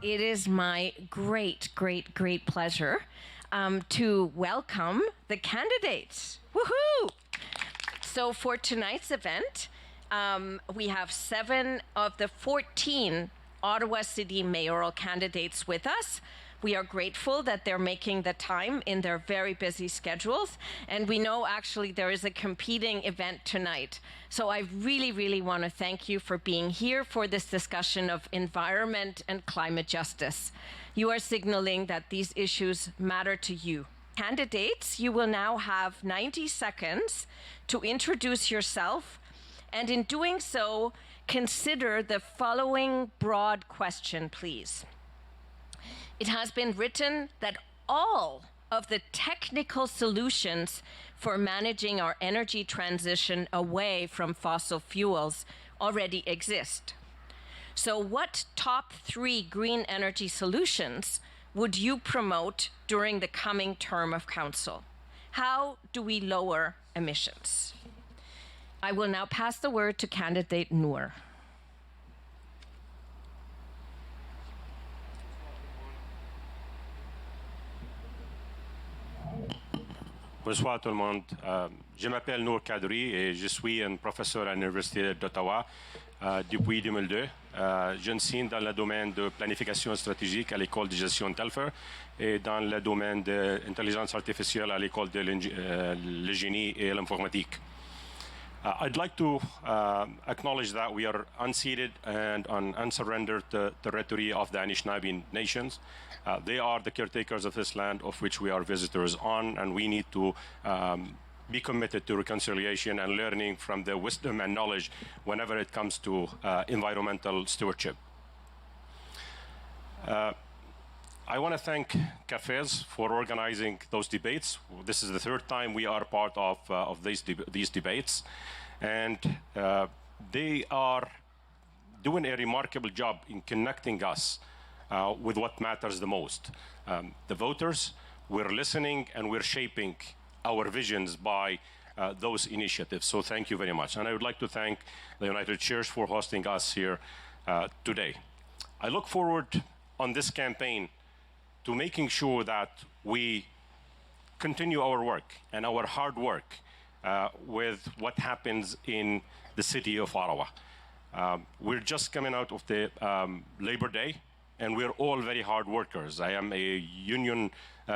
It is my great pleasure to welcome the candidates. Woohoo! So for tonight's event, we have 7 of the 14 Ottawa City mayoral candidates with us. We are grateful that they're making the time in their very busy schedules. And we know actually there is a competing event tonight. So I really want to thank you for being here for this discussion of environment and climate justice. You are signaling that these issues matter to you. Candidates, you will now have 90 seconds to introduce yourself. And in doing so, consider the following broad question, please. It has been written that all of the technical solutions for managing our energy transition away from fossil fuels already exist. So what top 3 green energy solutions would you promote during the coming term of council? How do we lower emissions? I will now pass the word to candidate Noor. Bonsoir tout le monde. Je m'appelle Nour Kadri et je suis un professeur à l'Université d'Ottawa depuis 2002. J'enseigne dans le domaine de planification stratégique à l'école de gestion Telfer et dans le domaine de l'intelligence artificielle à l'école de le génie et l'informatique. I'd like to acknowledge that we are unceded and on unsurrendered territory of the Anishinaabe nations. They are the caretakers of this land of which we are visitors on, and we need to be committed to reconciliation and learning from their wisdom and knowledge whenever it comes to environmental stewardship. I want to thank cafes for organizing those debates. This is the 3rd time we are part of these debates, and they are doing a remarkable job in connecting us with what matters the most. The voters, we're listening and we're shaping our visions by those initiatives. So thank you very much. And I would like to thank the United Church for hosting us here today. I look forward on this campaign to making sure that we continue our work and our hard work with what happens in the city of Ottawa. We're just coming out of the Labor Day, and we're all very hard workers. I am a union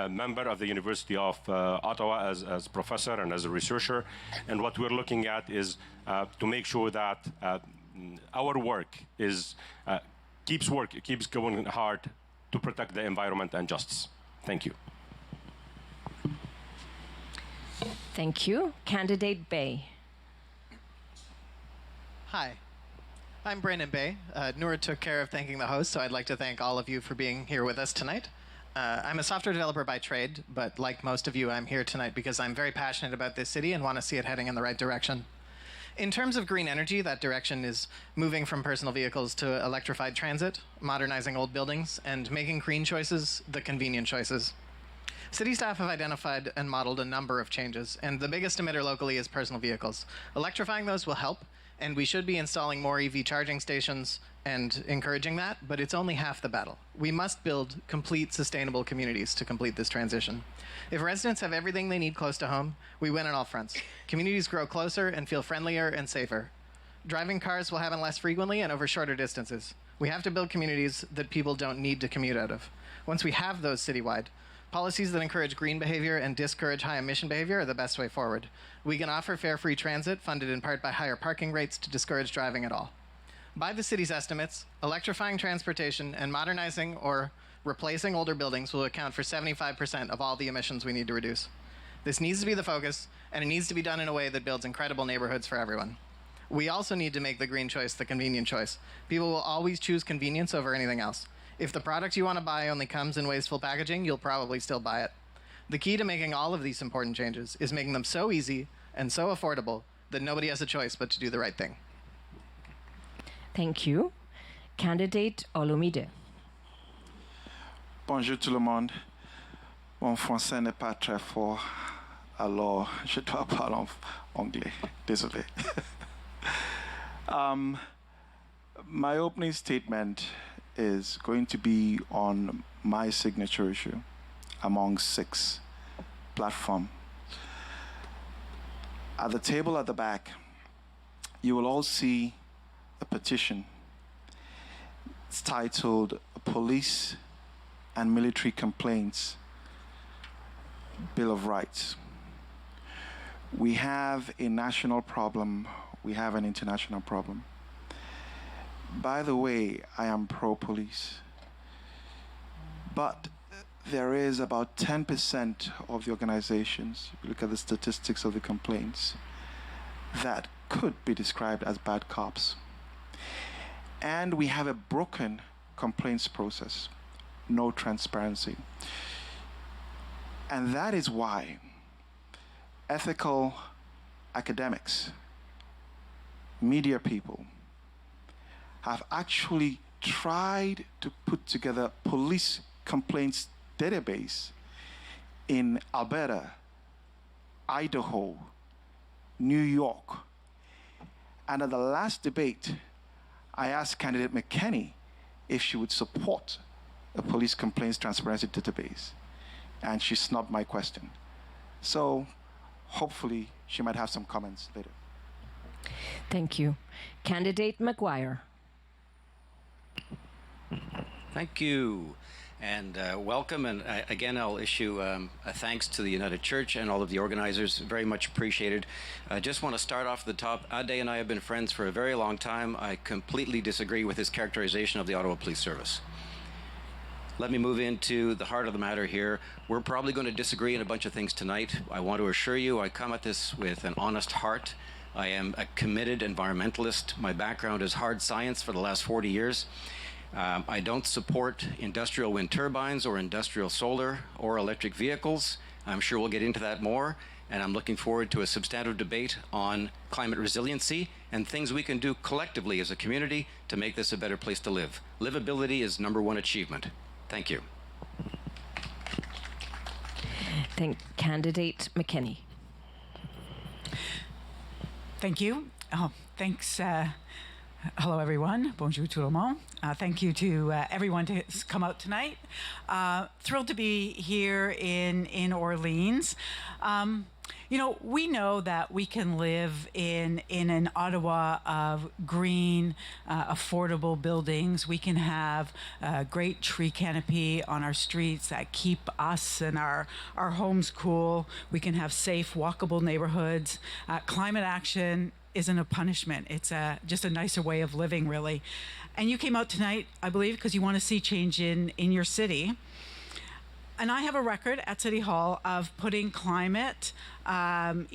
member of the University of Ottawa as professor and as a researcher, and what we're looking at is to make sure that our work keeps going hard to protect the environment and justice. Thank you. Thank you. Candidate Bay. Hi, I'm Brandon Bay. Noor took care of thanking the host, so I'd like to thank all of you for being here with us tonight. I'm a software developer by trade, but like most of you, I'm here tonight because I'm very passionate about this city and want to see it heading in the right direction. In terms of green energy, that direction is moving from personal vehicles to electrified transit, modernizing old buildings, and making green choices the convenient choices. City staff have identified and modeled a number of changes, and the biggest emitter locally is personal vehicles. Electrifying those will help, and we should be installing more EV charging stations and encouraging that, but it's only half the battle. We must build complete sustainable communities to complete this transition. If residents have everything they need close to home, we win on all fronts. Communities grow closer and feel friendlier and safer. Driving cars will happen less frequently and over shorter distances. We have to build communities that people don't need to commute out of. Once we have those citywide, policies that encourage green behavior and discourage high emission behavior are the best way forward. We can offer fare free transit, funded in part by higher parking rates to discourage driving at all. By the city's estimates, electrifying transportation and modernizing or replacing older buildings will account for 75% of all the emissions we need to reduce. This needs to be the focus, and it needs to be done in a way that builds incredible neighborhoods for everyone. We also need to make the green choice the convenient choice. People will always choose convenience over anything else. If the product you want to buy only comes in wasteful packaging, you'll probably still buy it. The key to making all of these important changes is making them so easy and so affordable that nobody has a choice but to do the right thing. Thank you. Candidate Olumide. Bonjour tout le monde. Mon français n'est pas très fort, alors je dois parler en anglais. Désolé. My opening statement is going to be on my signature issue among 6 platform. At the table at the back, you will all see a petition. It's titled Police and Military Complaints Bill of Rights. We have a national problem, we have an international problem. By the way, I am pro-police, but there is about 10% of the organizations, if you look at the statistics of the complaints, that could be described as bad cops. And we have a broken complaints process, no transparency. And that is why ethical academics, media people, have actually tried to put together police complaints database in Alberta, Idaho, New York. And at the last debate, I asked candidate McKenney if she would support a police complaints transparency database, and she snubbed my question. So hopefully she might have some comments later. Thank you. Candidate McGuire. Thank you, and welcome. And again, I'll issue a thanks to the United Church and all of the organizers. Very much appreciated. I just want to start off at the top. Ade and I have been friends for a very long time. I completely disagree with his characterization of the Ottawa Police Service. Let me move into the heart of the matter here. We're probably going to disagree on a bunch of things tonight. I want to assure you I come at this with an honest heart. I am a committed environmentalist. My background is hard science for the last 40 years. I don't support industrial wind turbines or industrial solar or electric vehicles. I'm sure we'll get into that more, and I'm looking forward to a substantive debate on climate resiliency and things we can do collectively as a community to make this a better place to live. Livability is #1 achievement. Thank you. Thank Candidate McKenney. Thank you. Thanks. Hello, everyone. Bonjour tout le monde. Thank you to everyone to come out tonight. Thrilled to be here in Orleans. You know, we know that we can live in an Ottawa of green, affordable buildings. We can have a great tree canopy on our streets that keep us and our homes cool. We can have safe, walkable neighborhoods. Climate action isn't a punishment. It's just a nicer way of living, really. And you came out tonight, I believe, because you want to see change in your city. And I have a record at City Hall of putting climate, on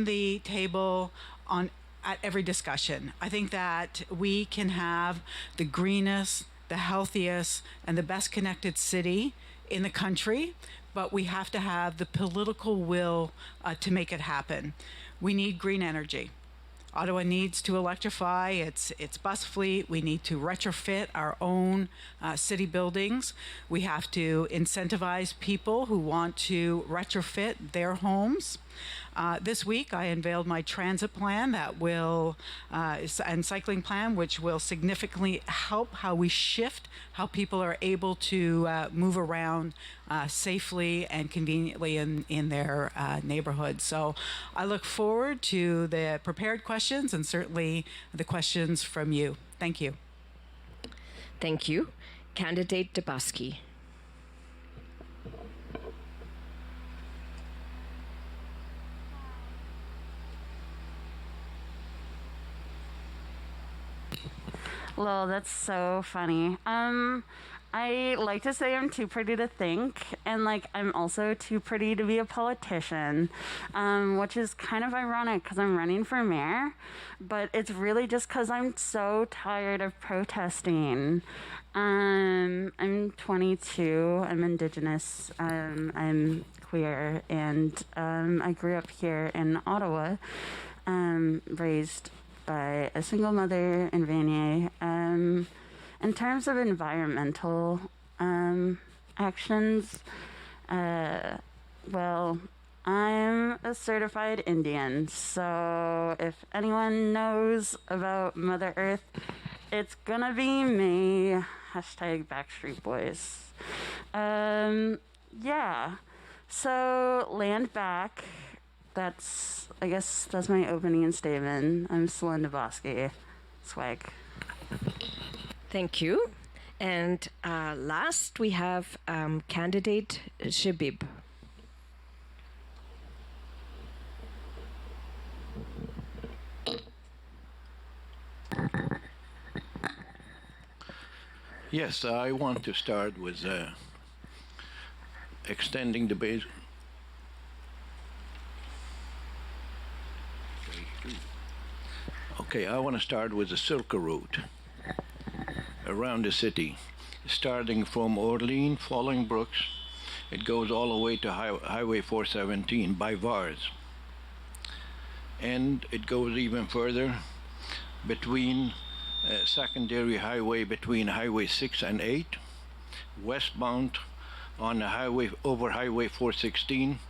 the table at every discussion. I think that we can have the greenest, the healthiest, and the best connected city in the country, but we have to have the political will to make it happen. We need green energy. Ottawa needs to electrify its bus fleet. We need to retrofit our own city buildings. We have to incentivize people who want to retrofit their homes. This week, I unveiled my transit plan that will, and cycling plan, which will significantly help how we shift how people are able to move around safely and conveniently in their neighborhoods. So I look forward to the prepared questions and certainly the questions from you. Thank you. Thank you. Candidate Dubosky. Lol, that's so funny. I like to say I'm too pretty to think, and I'm also too pretty to be a politician, which is kind of ironic because I'm running for mayor, but it's really just because I'm so tired of protesting. I'm 22, I'm Indigenous, I'm queer, and I grew up here in Ottawa, raised by a single mother in Vanier. In terms of environmental actions, well, I'm a certified Indian, so if anyone knows about Mother Earth, it's gonna be me. Hashtag Backstreet Boys. Yeah. So land back. I guess that's my opening statement. I'm Celinda Bosky. Swag. Thank you. And last, we have candidate Shabib. Yes, I want to start with extending the base. Okay, I want to start with the Silk Route around the city, starting from Orleans, following Brooks. It goes all the way to Highway 417 by Vars. And it goes even further between secondary highway between Highway 6 and 8, westbound on the highway over Highway 416,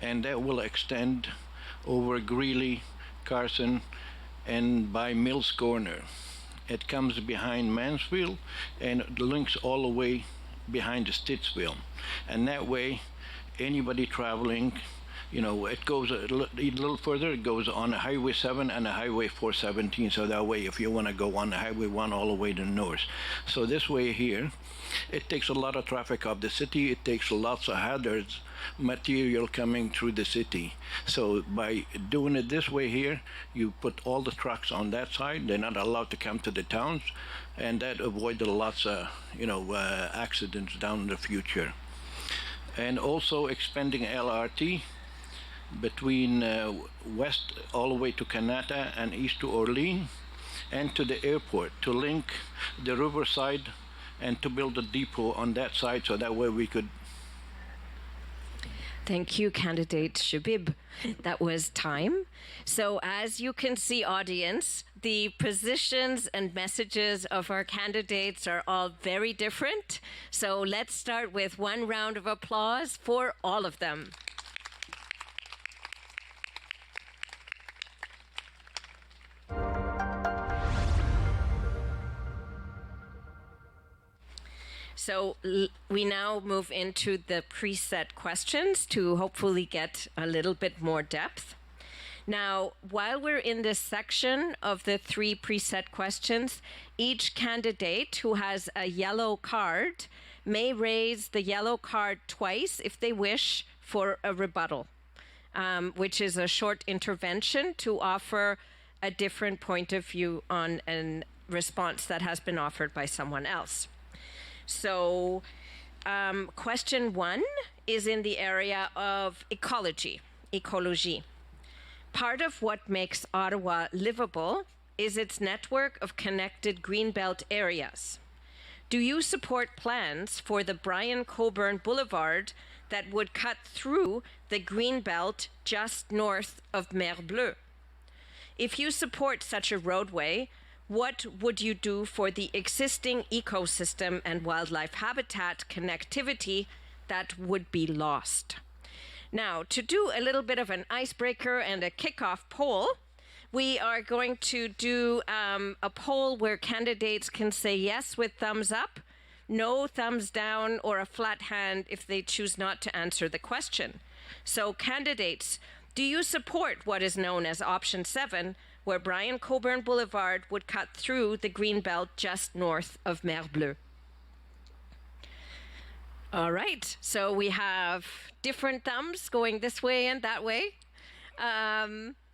and that will extend over Greeley, Carson, and by Mills Corner. It comes behind Mansfield and it links all the way behind the Stittsville. And that way, anybody traveling, it goes a little further, it goes on Highway 7 and Highway 417, so that way if you want to go on the Highway 1 all the way to the north. So this way here, it takes a lot of traffic off the city, it takes lots of hazards material coming through the city. So by doing it this way here, you put all the trucks on that side, they're not allowed to come to the towns, and that avoided lots of, accidents down in the future. And also expanding LRT, between west all the way to Kanata and east to Orleans and to the airport to link the riverside and to build a depot on that side so that way we could. Thank you, candidate Shabib. That was time. So as you can see, audience, the positions and messages of our candidates are all very different. So let's start with one round of applause for all of them. So we now move into the preset questions to hopefully get a little bit more depth. Now, while we're in this section of the 3 preset questions, each candidate who has a yellow card may raise the yellow card twice if they wish for a rebuttal, which is a short intervention to offer a different point of view on a response that has been offered by someone else. So question 1 is in the area of ecology. Part of what makes Ottawa livable is its network of connected Greenbelt areas. Do you support plans for the Brian Coburn Boulevard that would cut through the Greenbelt just north of Mer Bleue? If you support such a roadway, what would you do for the existing ecosystem and wildlife habitat connectivity that would be lost? Now, to do a little bit of an icebreaker and a kickoff poll, we are going to do a poll where candidates can say yes with thumbs up, no thumbs down, or a flat hand if they choose not to answer the question. So candidates, do you support what is known as option 7, where Brian Coburn Boulevard would cut through the Greenbelt just north of Mer Bleue? All right, so we have different thumbs going this way and that way.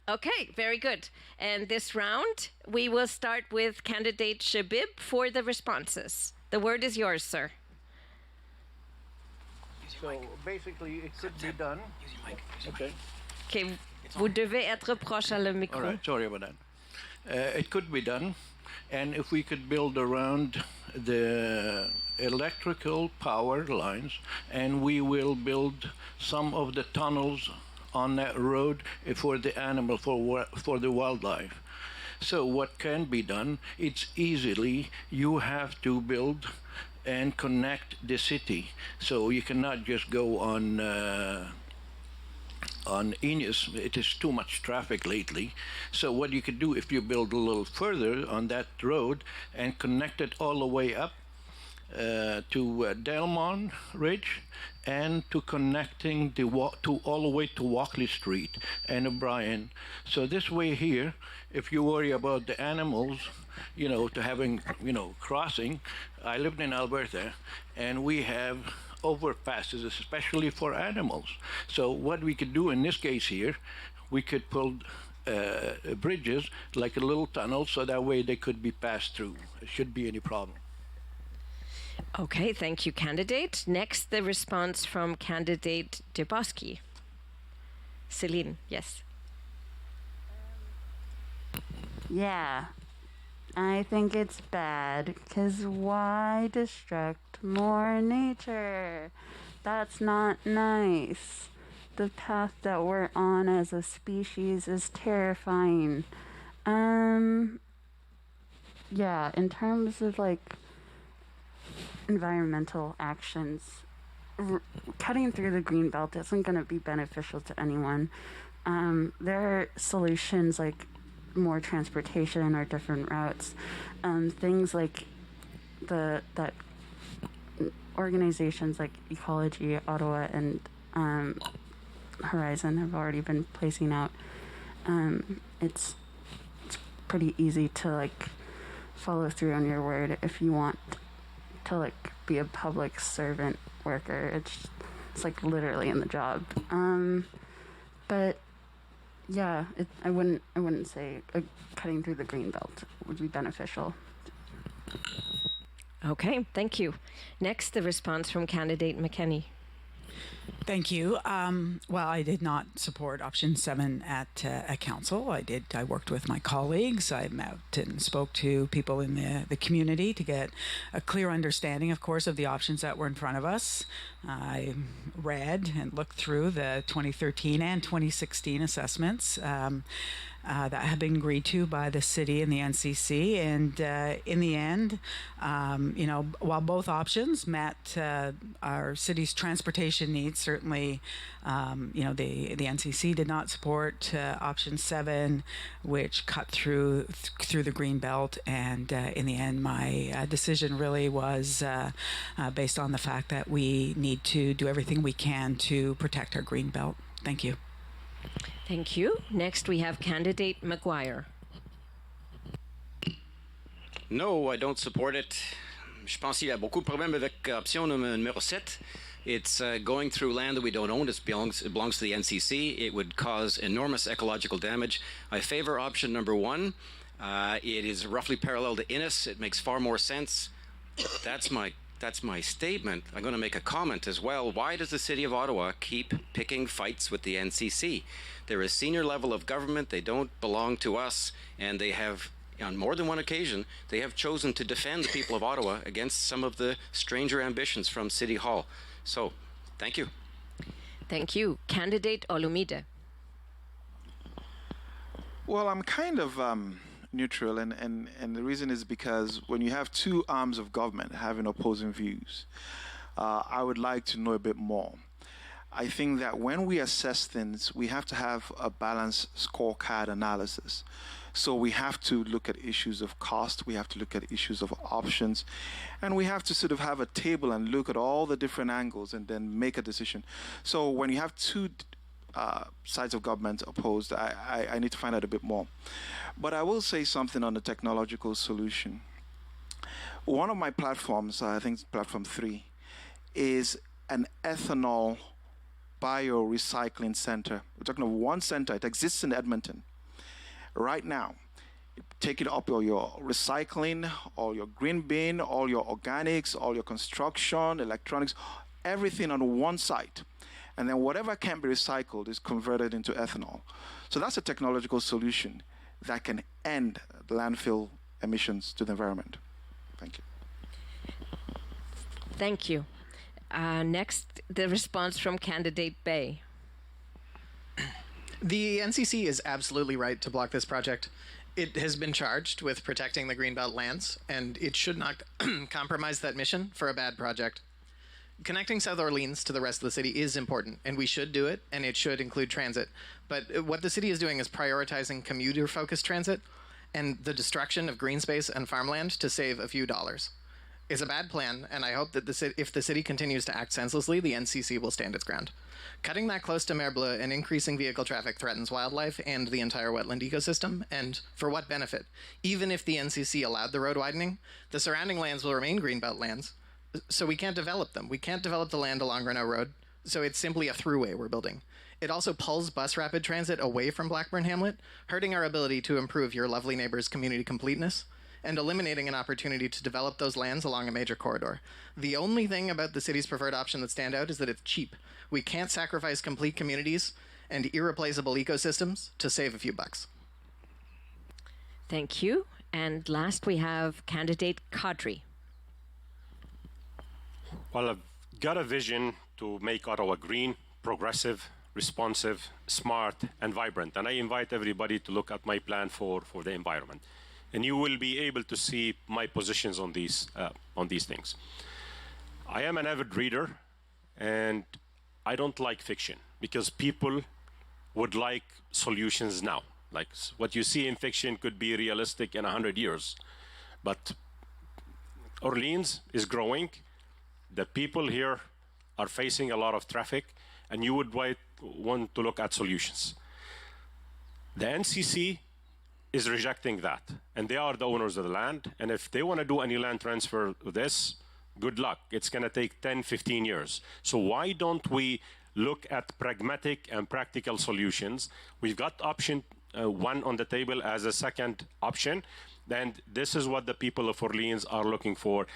Okay, very good. And this round, we will start with candidate Shabib for the responses. The word is yours, sir. So basically, it could be done. Okay. Okay, vous devez être proche à le micro. All right, sorry about that. It could be done, and if we could build around the electrical power lines, and we will build some of the tunnels on that road for the animal, for the wildlife. So what can be done, it's easily, you have to build and connect the city. So you cannot just go on on Enos, it is too much traffic lately. So what you could do if you build a little further on that road and connect it all the way up to Delmont Ridge and to connecting to all the way to Walkley Street and O'Brien. So this way here, if you worry about the animals, to having, crossing, I lived in Alberta, and we have overpasses, especially for animals. So what we could do in this case here, we could pull bridges like a little tunnel, so that way they could be passed through. There shouldn't be any problem. Okay, thank you, candidate. Next, the response from candidate Dubosky. Celine, yes. Yeah, I think it's bad, because why destruct more nature? That's not nice. The path that we're on as a species is terrifying. Yeah, in terms of environmental actions, cutting through the Greenbelt isn't going to be beneficial to anyone. There are solutions like more transportation or different routes. Things like that organizations like Ecology, Ottawa, and Horizon have already been placing out. It's pretty easy to follow through on your word if you want to be a public servant worker. It's literally in the job. But yeah, I wouldn't say cutting through the Greenbelt would be beneficial. Okay, thank you. Next, the response from candidate McKenney. Thank you. Well, I did not support option 7 at council. I worked with my colleagues. I met and spoke to people in the community to get a clear understanding, of course, of the options that were in front of us. I read and looked through the 2013 and 2016 assessments that have been agreed to by the city and the NCC. And in the end, while both options met our city's transportation needs, certainly, the NCC did not support option 7, which cut through the Greenbelt. And in the end, my decision really was based on the fact that we need to do everything we can to protect our Greenbelt. Thank you. Thank you. Next, we have candidate McGuire. No, I don't support it. Je pense qu'il y a beaucoup de problèmes avec option numéro 7. It's going through land that we don't own. It belongs to the NCC. It would cause enormous ecological damage. I favor option number 1. It is roughly parallel to Innis. It makes far more sense. That's my statement. I'm going to make a comment as well. Why does the City of Ottawa keep picking fights with the NCC? They're a senior level of government. They don't belong to us, and they have, on more than one occasion, they have chosen to defend the people of Ottawa against some of the stranger ambitions from City Hall. So, thank you. Thank you. Candidate Olumide. Well, I'm kind of neutral, and the reason is because when you have two arms of government having opposing views, I would like to know a bit more. I think that when we assess things, we have to have a balanced scorecard analysis. So we have to look at issues of cost, we have to look at issues of options, and we have to sort of have a table and look at all the different angles and then make a decision. So when you have two sides of government opposed, I need to find out a bit more. But I will say something on the technological solution. One of my platforms, I think it's platform 3, is an ethanol biorecycling center. We're talking of one center. It exists in Edmonton. Right now, take it up all your recycling, all your green bin, all your organics, all your construction, electronics, everything on one site. And then whatever can be recycled is converted into ethanol. So that's a technological solution that can end landfill emissions to the environment. Thank you. Thank you. Next, the response from candidate Bay. The NCC is absolutely right to block this project. It has been charged with protecting the Greenbelt lands, and it should not compromise that mission for a bad project. Connecting South Orleans to the rest of the city is important, and we should do it, and it should include transit. But what the city is doing is prioritizing commuter-focused transit and the destruction of green space and farmland to save a few dollars. It's a bad plan, and I hope that if the city continues to act senselessly, the NCC will stand its ground. Cutting that close to Mer Bleu and increasing vehicle traffic threatens wildlife and the entire wetland ecosystem, and for what benefit? Even if the NCC allowed the road widening, the surrounding lands will remain Greenbelt lands, so we can't develop them. We can't develop the land along Renault Road, so it's simply a throughway we're building. It also pulls bus rapid transit away from Blackburn Hamlet, hurting our ability to improve your lovely neighbor's community completeness, and eliminating an opportunity to develop those lands along a major corridor. The only thing about the city's preferred option that stand out is that it's cheap. We can't sacrifice complete communities and irreplaceable ecosystems to save a few bucks. Thank you. And last we have candidate Kadri. Well, I've got a vision to make Ottawa green, progressive, responsive, smart, and vibrant. And I invite everybody to look at my plan for the environment. And you will be able to see my positions on these things. I am an avid reader, and I don't like fiction because people would like solutions now. Like what you see in fiction could be realistic in 100 years. But Orleans is growing. The people here are facing a lot of traffic, and you would want to look at solutions. The NCC is rejecting that, and they are the owners of the land, and if they want to do any land transfer of this, good luck. It's going to take 10, 15 years. So why don't we look at pragmatic and practical solutions? We've got option one on the table as a second option, and this is what the people of Orleans are looking for: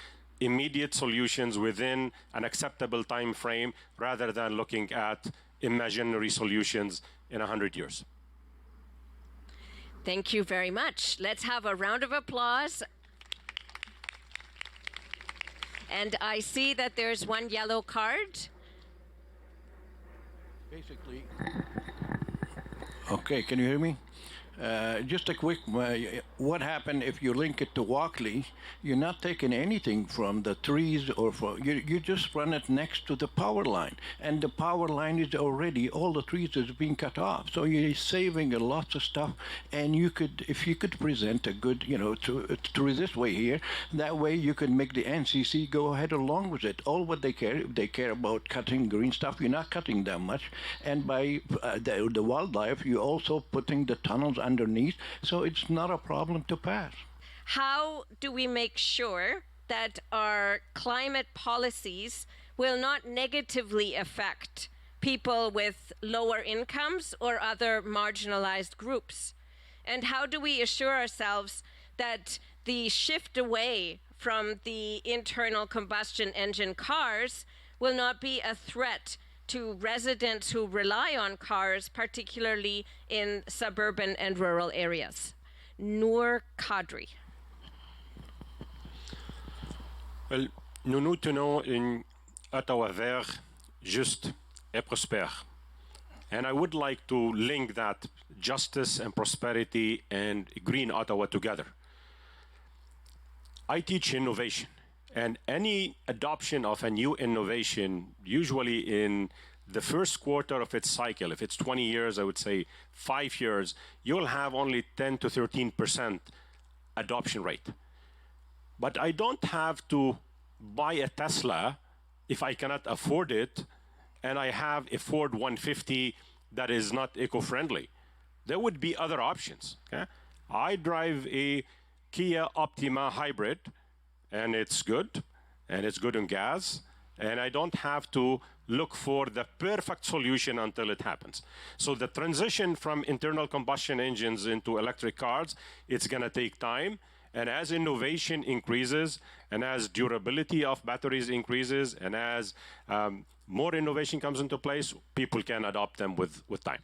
immediate solutions within an acceptable time frame rather than looking at imaginary solutions in 100 years. Thank you very much. Let's have a round of applause. And I see that there's one yellow card. Basically, okay, can you hear me? Just a quick, what happened if you link it to Walkley? You're not taking anything from the trees or from, you just run it next to the power line. And the power line is already, all the trees is being cut off. So you're saving a lot of stuff. And you could, if you could present a good, through this way here, that way you could make the NCC go ahead along with it. All what they care about cutting green stuff, you're not cutting that much. And by the wildlife, you're also putting the tunnels underneath, so it's not a problem to pass. How do we make sure that our climate policies will not negatively affect people with lower incomes or other marginalized groups? And how do we assure ourselves that the shift away from the internal combustion engine cars will not be a threat to residents who rely on cars, particularly in suburban and rural areas? Noor Kadri. Well, nous tenons une Ottawa vert, juste et prospère. And I would like to link that justice and prosperity and green Ottawa together. I teach innovation. And any adoption of a new innovation, usually in the first quarter of its cycle, if it's 20 years, I would say 5 years, you'll have only 10 to 13% adoption rate. But I don't have to buy a Tesla if I cannot afford it, and I have a Ford 150 that is not eco-friendly. There would be other options. Okay? I drive a Kia Optima hybrid, and it's good on gas, and I don't have to look for the perfect solution until it happens. So the transition from internal combustion engines into electric cars, it's going to take time, and as innovation increases, and as durability of batteries increases, and as more innovation comes into place, people can adopt them with time.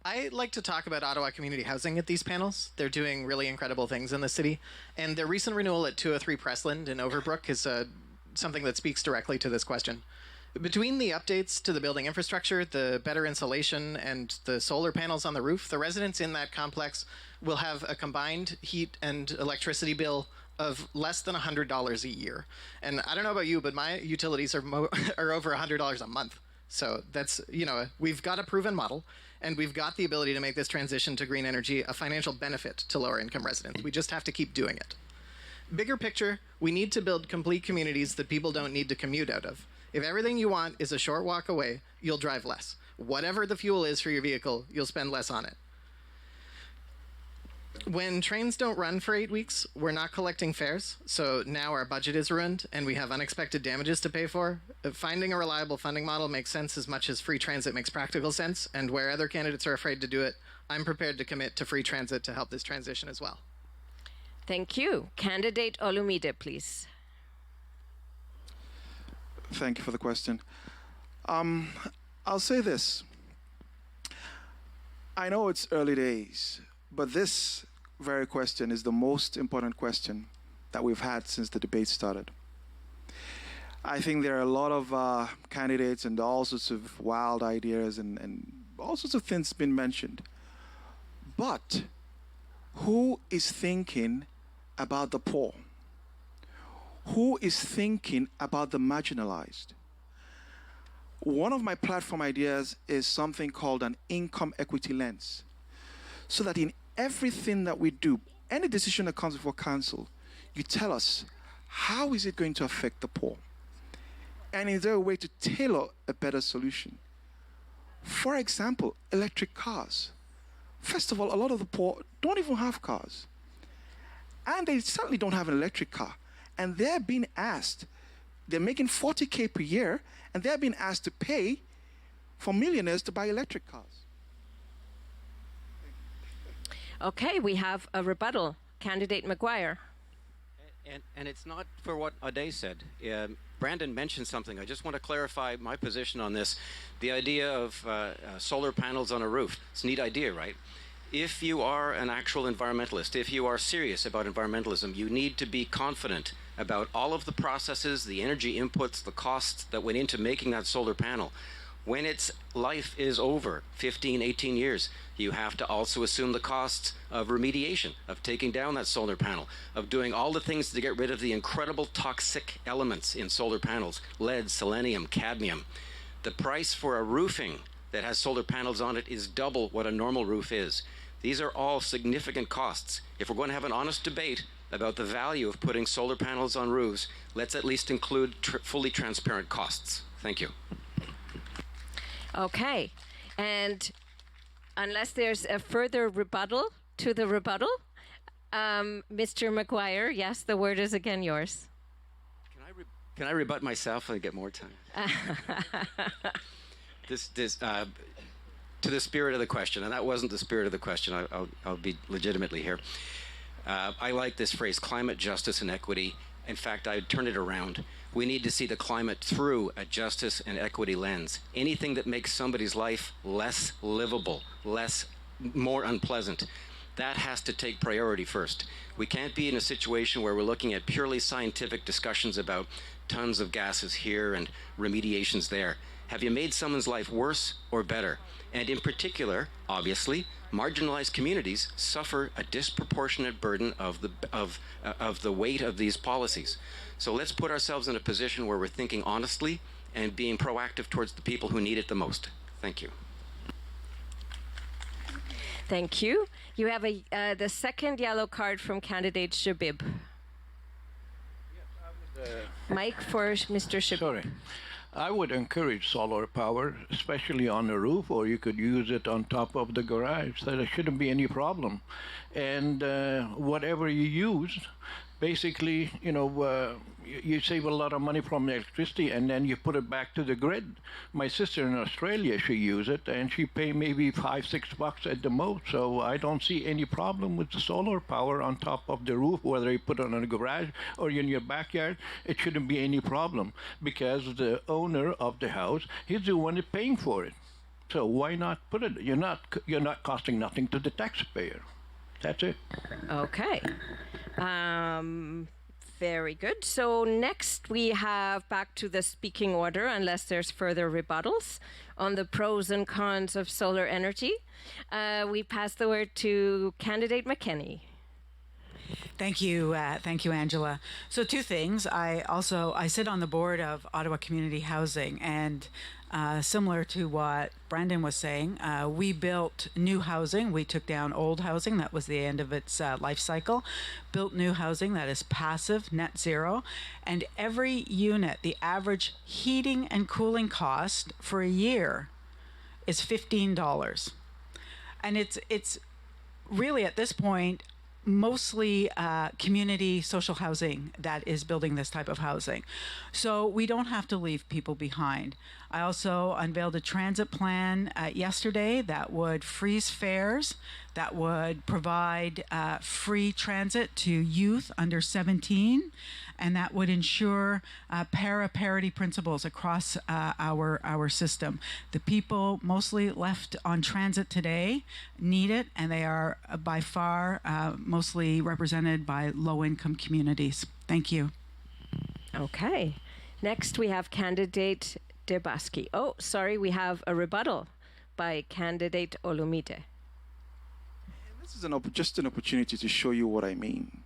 I like to talk about Ottawa community housing at these panels. They're doing really incredible things in the city. And their recent renewal at 203 Pressland in Overbrook is something that speaks directly to this question. Between the updates to the building infrastructure, the better insulation, and the solar panels on the roof, the residents in that complex will have a combined heat and electricity bill of less than $100 a year. And I don't know about you, but my utilities are are over $100 a month. So that's, we've got a proven model, and we've got the ability to make this transition to green energy a financial benefit to lower income residents. We just have to keep doing it. Bigger picture, we need to build complete communities that people don't need to commute out of. If everything you want is a short walk away, you'll drive less. Whatever the fuel is for your vehicle, you'll spend less on it. When trains don't run for 8 weeks, we're not collecting fares, so now our budget is ruined and we have unexpected damages to pay for. Finding a reliable funding model makes sense as much as free transit makes practical sense, and where other candidates are afraid to do it, I'm prepared to commit to free transit to help this transition as well. Thank you. Candidate Olumide, please. Thank you for the question. I'll say this. I know it's early days, but this very question is the most important question that we've had since the debate started. I think there are a lot of candidates and all sorts of wild ideas and all sorts of things been mentioned. But who is thinking about the poor? Who is thinking about the marginalized? One of my platform ideas is something called an income equity lens. So that in everything that we do, any decision that comes before council, you tell us, how is it going to affect the poor? And is there a way to tailor a better solution? For example, electric cars. First of all, a lot of the poor don't even have cars. And they certainly don't have an electric car. And they're being asked, they're making $40K per year, and they're being asked to pay for millionaires to buy electric cars. Okay, we have a rebuttal. Candidate Maguire. And it's not for what Ade said. Brandon mentioned something. I just want to clarify my position on this. The idea of solar panels on a roof. It's a neat idea, right? If you are an actual environmentalist, if you are serious about environmentalism, you need to be confident about all of the processes, the energy inputs, the costs that went into making that solar panel. When its life is over, 15, 18 years, you have to also assume the costs of remediation, of taking down that solar panel, of doing all the things to get rid of the incredible toxic elements in solar panels, lead, selenium, cadmium. The price for a roofing that has solar panels on it is double what a normal roof is. These are all significant costs. If we're going to have an honest debate about the value of putting solar panels on roofs, let's at least include fully transparent costs. Thank you. Okay, and unless there's a further rebuttal to the rebuttal, Mr. Maguire, yes, the word is again yours. Can I rebut myself and get more time? To the spirit of the question, and that wasn't the spirit of the question. I'll be legitimately here. I like this phrase, climate justice and equity. In fact, I'd turn it around. We need to see the climate through a justice and equity lens. Anything that makes somebody's life less livable, more unpleasant, that has to take priority first. We can't be in a situation where we're looking at purely scientific discussions about tons of gases here and remediations there. Have you made someone's life worse or better? And in particular, obviously, marginalized communities suffer a disproportionate burden of the weight of these policies. So let's put ourselves in a position where we're thinking honestly and being proactive towards the people who need it the most. Thank you. Thank you. You have the second yellow card from candidate Shabib. Mike for Mr. Shabib. Sorry. I would encourage solar power, especially on the roof, or you could use it on top of the garage. So there shouldn't be any problem. And whatever you use, basically, you save a lot of money from electricity, and then you put it back to the grid. My sister in Australia, she used it, and she paid maybe $5-6 at the most. So I don't see any problem with the solar power on top of the roof, whether you put it on a garage or in your backyard. It shouldn't be any problem because the owner of the house, he's the one that's paying for it. So why not put it? You're not costing nothing to the taxpayer. That's it. Okay. Very good. So next we have back to the speaking order, unless there's further rebuttals on the pros and cons of solar energy. We pass the word to candidate McKenney. Thank you, Angela. So two things. I sit on the board of Ottawa Community Housing, and similar to what Brandon was saying, we built new housing. We took down old housing that was the end of its life cycle, built new housing that is passive, net zero, and every unit, the average heating and cooling cost for a year is $15, and it's really at this point mostly community social housing that is building this type of housing. So we don't have to leave people behind. I also unveiled a transit plan yesterday that would freeze fares, that would provide free transit to youth under 17, and that would ensure parity principles across our system. The people mostly left on transit today need it, and they are by far mostly represented by low-income communities. Thank you. Okay. Next, we have candidate Debaski. Oh, sorry, we have a rebuttal by candidate Olumide. This is just an opportunity to show you what I mean.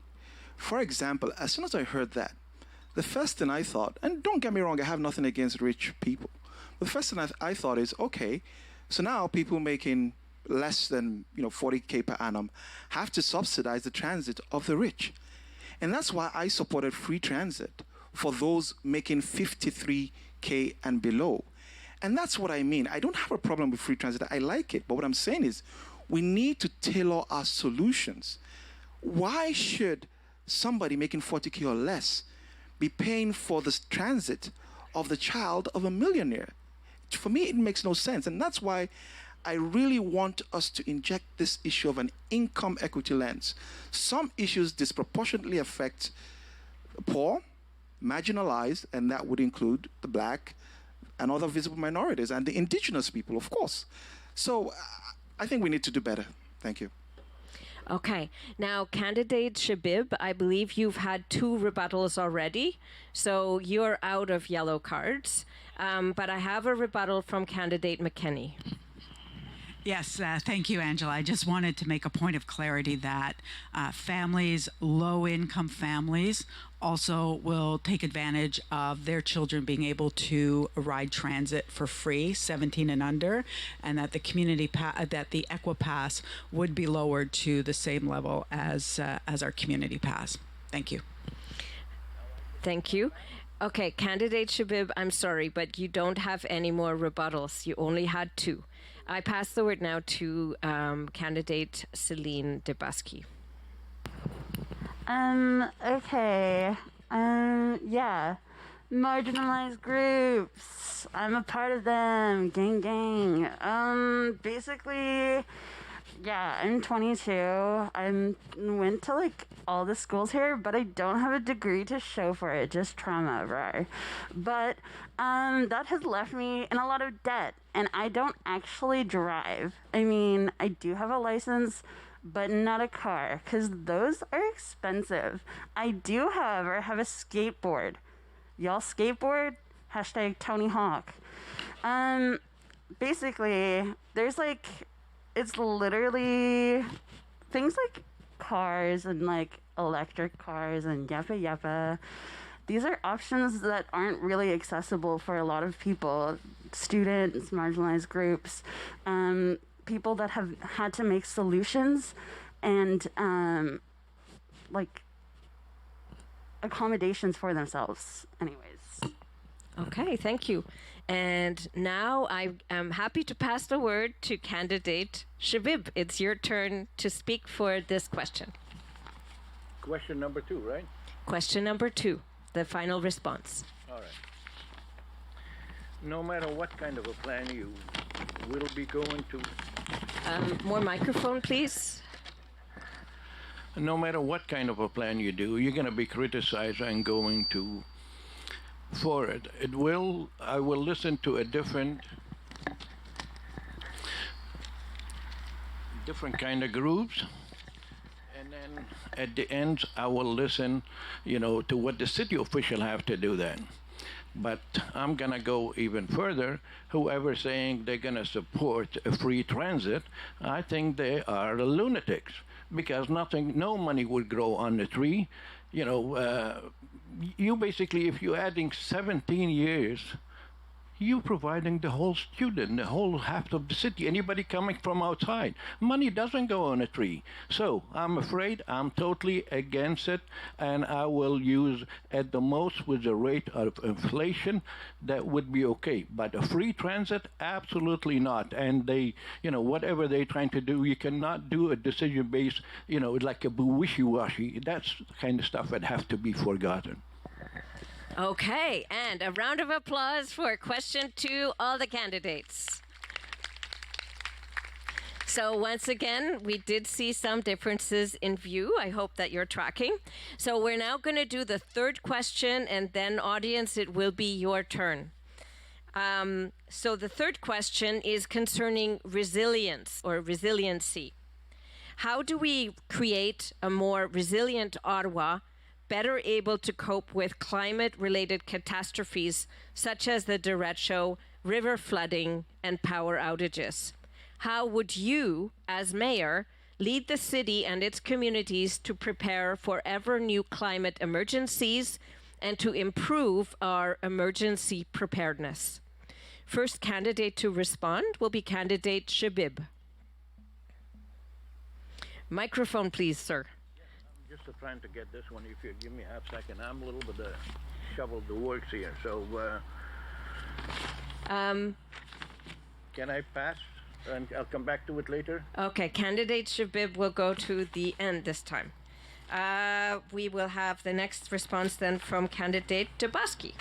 For example, as soon as I heard that, the first thing I thought, and don't get me wrong, I have nothing against rich people, but the first thing I thought is, okay, so now people making less than 40K per annum have to subsidize the transit of the rich. And that's why I supported free transit for those making 53K and below. And that's what I mean. I don't have a problem with free transit. I like it. But what I'm saying is we need to tailor our solutions. Why should somebody making 40K or less be paying for the transit of the child of a millionaire? For me, it makes no sense. And that's why I really want us to inject this issue of an income equity lens. Some issues disproportionately affect poor, marginalized, and that would include the Black and other visible minorities and the indigenous people, of course. So I think we need to do better. Thank you. Okay. Now, candidate Shabib, I believe you've had 2 rebuttals already, so you're out of yellow cards. But I have a rebuttal from candidate McKenney. Yes, thank you, Angela. I just wanted to make a point of clarity that families, low-income families, also will take advantage of their children being able to ride transit for free, 17 and under, and that the that the Equipass would be lowered to the same level as our community pass. Thank you. Thank you. Okay, candidate Shabib, I'm sorry, but you don't have any more rebuttals. You only had 2. I pass the word now to candidate Celine Debaski. Okay. Yeah. Marginalized groups. I'm a part of them. Gang, gang. Basically, yeah, I'm 22. I went to like all the schools here, but I don't have a degree to show for it. Just trauma, right? But that has left me in a lot of debt, and I don't actually drive. I mean, I do have a license, but not a car, because those are expensive. I do, however, have a skateboard. Y'all skateboard? Hashtag Tony Hawk. Basically, there's like, it's literally things like cars and like electric cars and yappa yappa. These are options that aren't really accessible for a lot of people, students, marginalized groups, people that have had to make solutions and like accommodations for themselves. Anyways. Okay, thank you. And now I am happy to pass the word to candidate Shabib. It's your turn to speak for this question. Question number 2, right? Question number 2, the final response. All right. No matter what kind of a plan you will be going to... More microphone, please. No matter what kind of a plan you do, you're going to be criticized and going to for it. I will listen to a different kind of groups, and then at the end I will listen, to what the city official have to do then. But I'm gonna go even further. Whoever saying they're gonna support a free transit, I think they are lunatics, because no money would grow on the tree. You basically, if you're adding 17 years, you providing the whole student, the whole half of the city, anybody coming from outside. Money doesn't go on a tree. So I'm afraid I'm totally against it, and I will use at the most with the rate of inflation, that would be okay. But a free transit, absolutely not. And they, whatever they're trying to do, you cannot do a decision based, like a wishy-washy. That's the kind of stuff that have to be forgotten. Okay, and a round of applause for question 2, all the candidates. So once again, we did see some differences in view. I hope that you're tracking. So we're now going to do the third question, and then audience, it will be your turn. So the third question is concerning resilience or resiliency. How do we create a more resilient Ottawa, better able to cope with climate-related catastrophes such as the derecho, river flooding, and power outages? How would you, as mayor, lead the city and its communities to prepare for ever new climate emergencies and to improve our emergency preparedness? First candidate to respond will be candidate Shabib. Microphone, please, sir. Just trying to get this one. If you give me half a second, I'm a little bit shoveled the works here. So can I pass? And I'll come back to it later. Okay, candidate Shabib will go to the end this time. We will have the next response then from candidate Tabaski.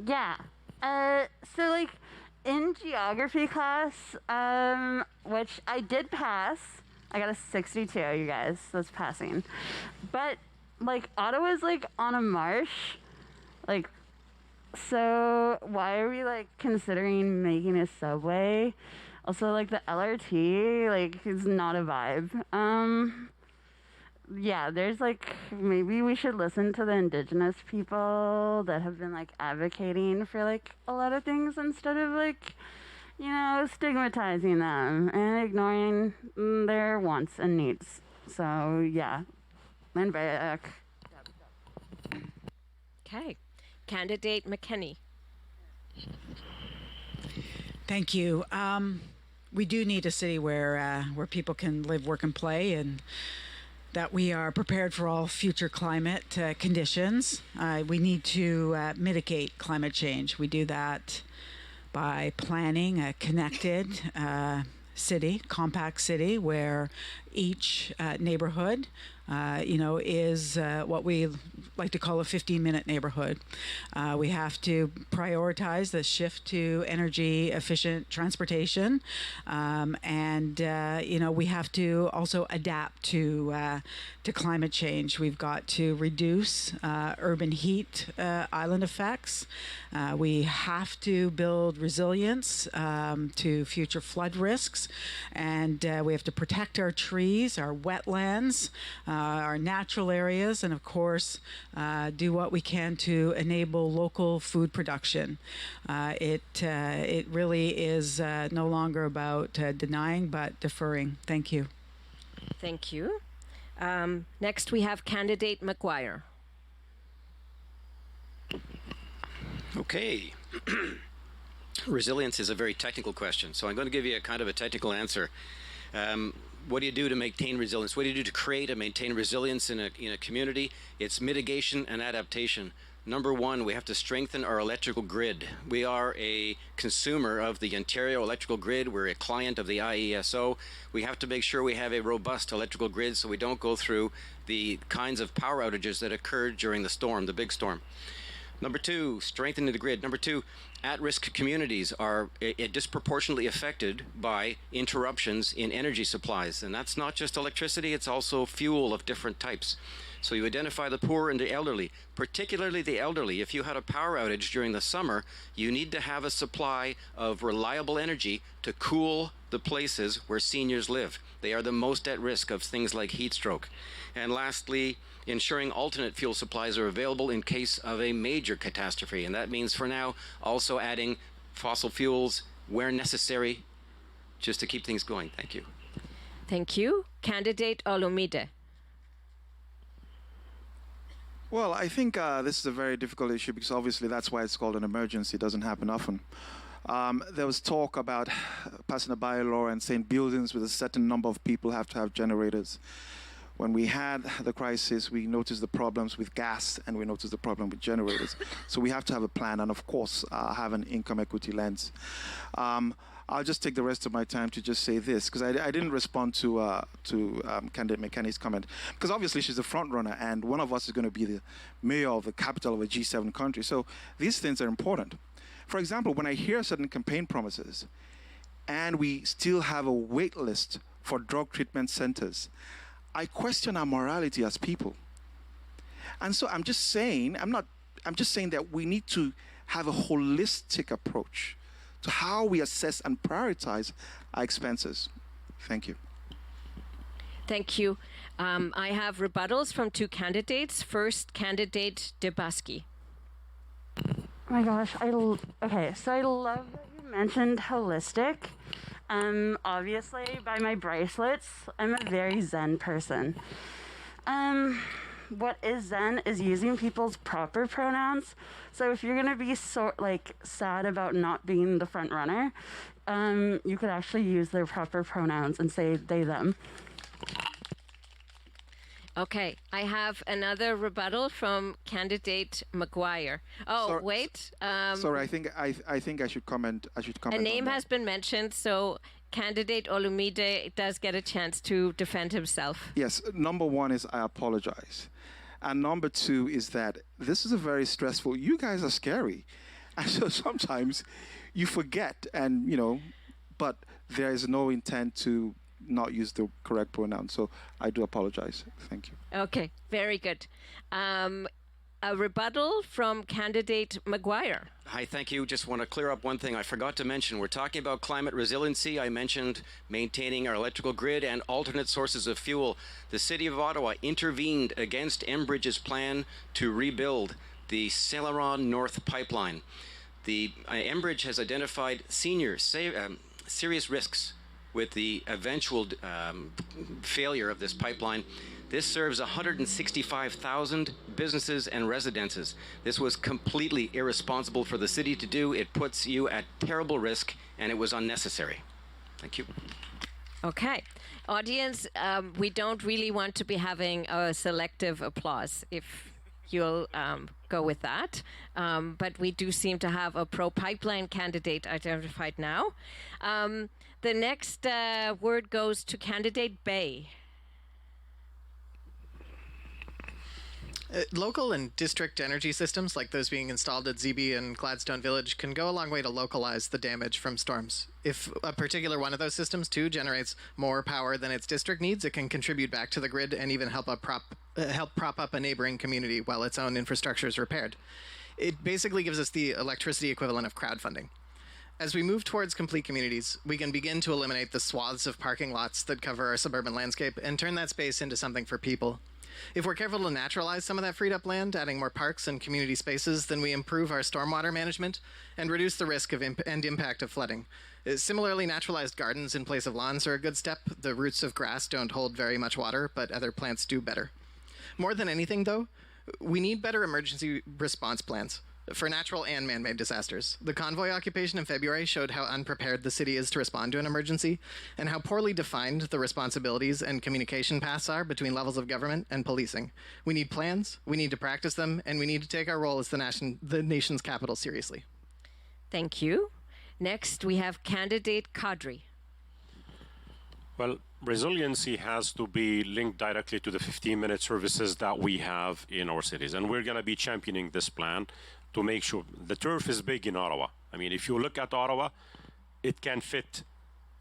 Yeah. So like in geography class, which I did pass, I got a 62, you guys, that's passing. But like Ottawa's like on a marsh, like, so why are we like considering making a subway? Also like the LRT, like is not a vibe. Yeah, there's like, maybe we should listen to the indigenous people that have been like advocating for like a lot of things instead of like, stigmatizing them and ignoring their wants and needs. So yeah, and back. Okay, candidate McKinney. Thank you. We do need a city where people can live, work, and play, and that we are prepared for all future climate conditions. We need to mitigate climate change. We do that by planning a connected city, compact city, where each neighborhood, is what we like to call a 15-minute neighborhood. We have to prioritize the shift to energy-efficient transportation, and we have to also adapt to climate change. We've got to reduce urban heat island effects. We have to build resilience to future flood risks, and we have to protect our trees, our wetlands, our natural areas, and of course do what we can to enable local food production. It really is no longer about denying but deferring. Thank you. Thank you. Next we have candidate McGuire. Okay. Resilience is a very technical question, so I'm going to give you a kind of a technical answer. What do you do to maintain resilience? What do you do to create and maintain resilience in a community? It's mitigation and adaptation. Number one, we have to strengthen our electrical grid. We are a consumer of the Ontario electrical grid. We're a client of the IESO. We have to make sure we have a robust electrical grid so we don't go through the kinds of power outages that occurred during the storm, the big storm. Number two, strengthening the grid. Number two, at-risk communities are disproportionately affected by interruptions in energy supplies. And that's not just electricity, it's also fuel of different types. So you identify the poor and the elderly, particularly the elderly. If you had a power outage during the summer, you need to have a supply of reliable energy to cool the places where seniors live. They are the most at risk of things like heat stroke. And lastly, ensuring alternate fuel supplies are available in case of a major catastrophe. And that means for now also adding fossil fuels where necessary just to keep things going. Thank you. Thank you. Candidate Olumide. Well, I think this is a very difficult issue because obviously that's why it's called an emergency. It doesn't happen often. There was talk about passing a bylaw and saying buildings with a certain number of people have to have generators. When we had the crisis, we noticed the problems with gas and we noticed the problem with generators. So we have to have a plan and, of course, have an income equity lens. I'll just take the rest of my time to just say this, because I didn't respond to candidate McKenney's comment, because obviously she's a front runner, and one of us is going to be the mayor of the capital of a G7 country. So these things are important. For example, when I hear certain campaign promises, and we still have a wait list for drug treatment centers, I question our morality as people. And so I'm just saying that we need to have a holistic approach to how we assess and prioritize our expenses. Thank you. Thank you. I have rebuttals from two candidates. First, candidate Debaski. Oh my gosh, okay, so I love that you mentioned holistic. Obviously, by my bracelets, I'm a very Zen person. What is Zen is using people's proper pronouns. So if you're gonna be sad about not being the front runner, you could actually use their proper pronouns and say they, them. Okay, I have another rebuttal from candidate McGuire. Oh, wait. Sorry, I think I should comment. A name has been mentioned, so candidate Olumide does get a chance to defend himself. Yes, number one is I apologize. And number two is that this is a very stressful, you guys are scary. And so sometimes you forget but there is no intent to not use the correct pronoun. So I do apologize. Thank you. Okay, very good. A rebuttal from candidate McGuire. Hi, thank you. Just want to clear up one thing I forgot to mention. We're talking about climate resiliency. I mentioned maintaining our electrical grid and alternate sources of fuel. The City of Ottawa intervened against Enbridge's plan to rebuild the Saint-Laurent North Pipeline. The Enbridge has identified serious risks with the eventual failure of this pipeline. This serves 165,000 businesses and residences. This was completely irresponsible for the city to do. It puts you at terrible risk, and it was unnecessary. Thank you. Okay. Audience, we don't really want to be having a selective applause, if you'll go with that. But we do seem to have a pro-pipeline candidate identified now. The next word goes to candidate Bay. Local and district energy systems, like those being installed at ZB and Gladstone Village, can go a long way to localize the damage from storms. If a particular one of those systems, too, generates more power than its district needs, it can contribute back to the grid and even help prop up a neighboring community while its own infrastructure is repaired. It basically gives us the electricity equivalent of crowdfunding. As we move towards complete communities, we can begin to eliminate the swaths of parking lots that cover our suburban landscape and turn that space into something for people. If we're careful to naturalize some of that freed up land, adding more parks and community spaces, then we improve our stormwater management and reduce the risk of and impact of flooding. Similarly, naturalized gardens in place of lawns are a good step. The roots of grass don't hold very much water, but other plants do better. More than anything, though, we need better emergency response plans for natural and man-made disasters. The convoy occupation in February showed how unprepared the city is to respond to an emergency and how poorly defined the responsibilities and communication paths are between levels of government and policing. We need plans, we need to practice them, and we need to take our role as the nation's capital seriously. Thank you. Next, we have candidate Kadri. Well, resiliency has to be linked directly to the 15-minute services that we have in our cities. And we're going to be championing this plan to make sure the turf is big in Ottawa. I mean, if you look at Ottawa, it can fit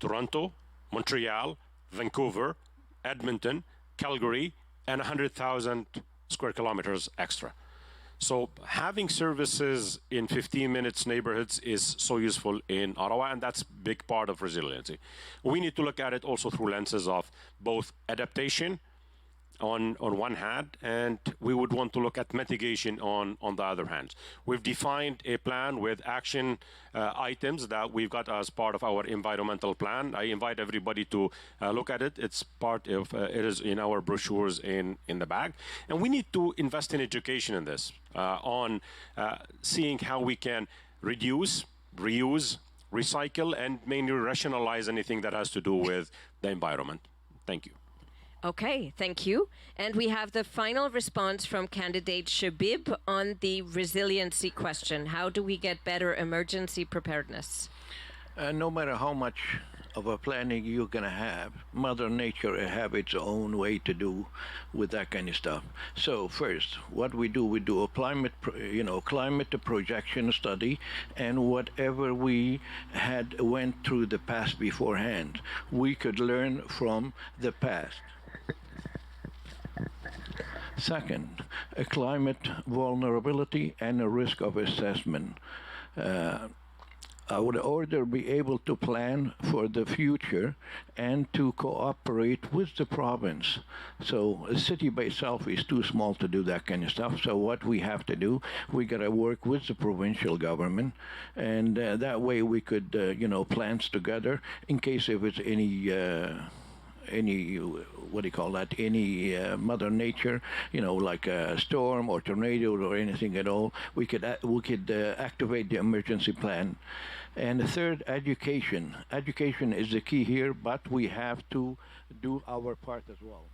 Toronto, Montreal, Vancouver, Edmonton, Calgary, and 100,000 square kilometers extra. So having services in 15 minutes neighborhoods is so useful in Ottawa, and that's a big part of resiliency. We need to look at it also through lenses of both adaptation on one hand, and we would want to look at mitigation on the other hand. We've defined a plan with action items that we've got as part of our environmental plan. I invite everybody to look at it. It's part of, it is in our brochures in the back. And we need to invest in education in this, on seeing how we can reduce, reuse, recycle, and mainly rationalize anything that has to do with the environment. Thank you. Okay, thank you. And we have the final response from candidate Shabib on the resiliency question. How do we get better emergency preparedness? No matter how much of a planning you're going to have, Mother Nature have its own way to do with that kind of stuff. So first, what we do a climate projection study, and whatever we had went through the past beforehand, we could learn from the past. Second, a climate vulnerability and a risk of assessment. I would order be able to plan for the future and to cooperate with the province. So a city by itself is too small to do that kind of stuff. So what we have to do, we got to work with the provincial government, and that way we could, plans together in case if it's any Mother Nature, like a storm or tornado or anything at all, we could activate the emergency plan. And the third, education. Education is the key here, but we have to do our part as well.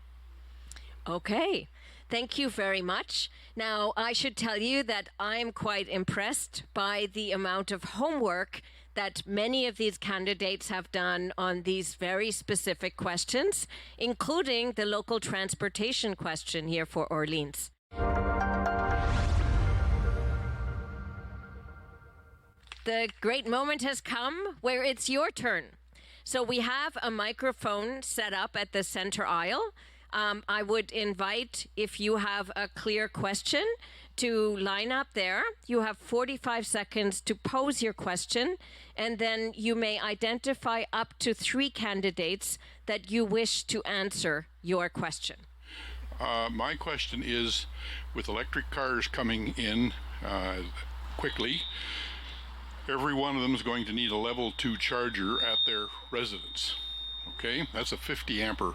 Okay, thank you very much. Now, I should tell you that I'm quite impressed by the amount of homework that many of these candidates have done on these very specific questions, including the local transportation question here for Orleans. The great moment has come where it's your turn. So we have a microphone set up at the center aisle. I would invite, if you have a clear question, to line up there. You have 45 seconds to pose your question, and then you may identify up to 3 candidates that you wish to answer your question. My question is, with electric cars coming in quickly, every one of them is going to need a level 2 charger at their residence. Okay, that's a 50 ampere.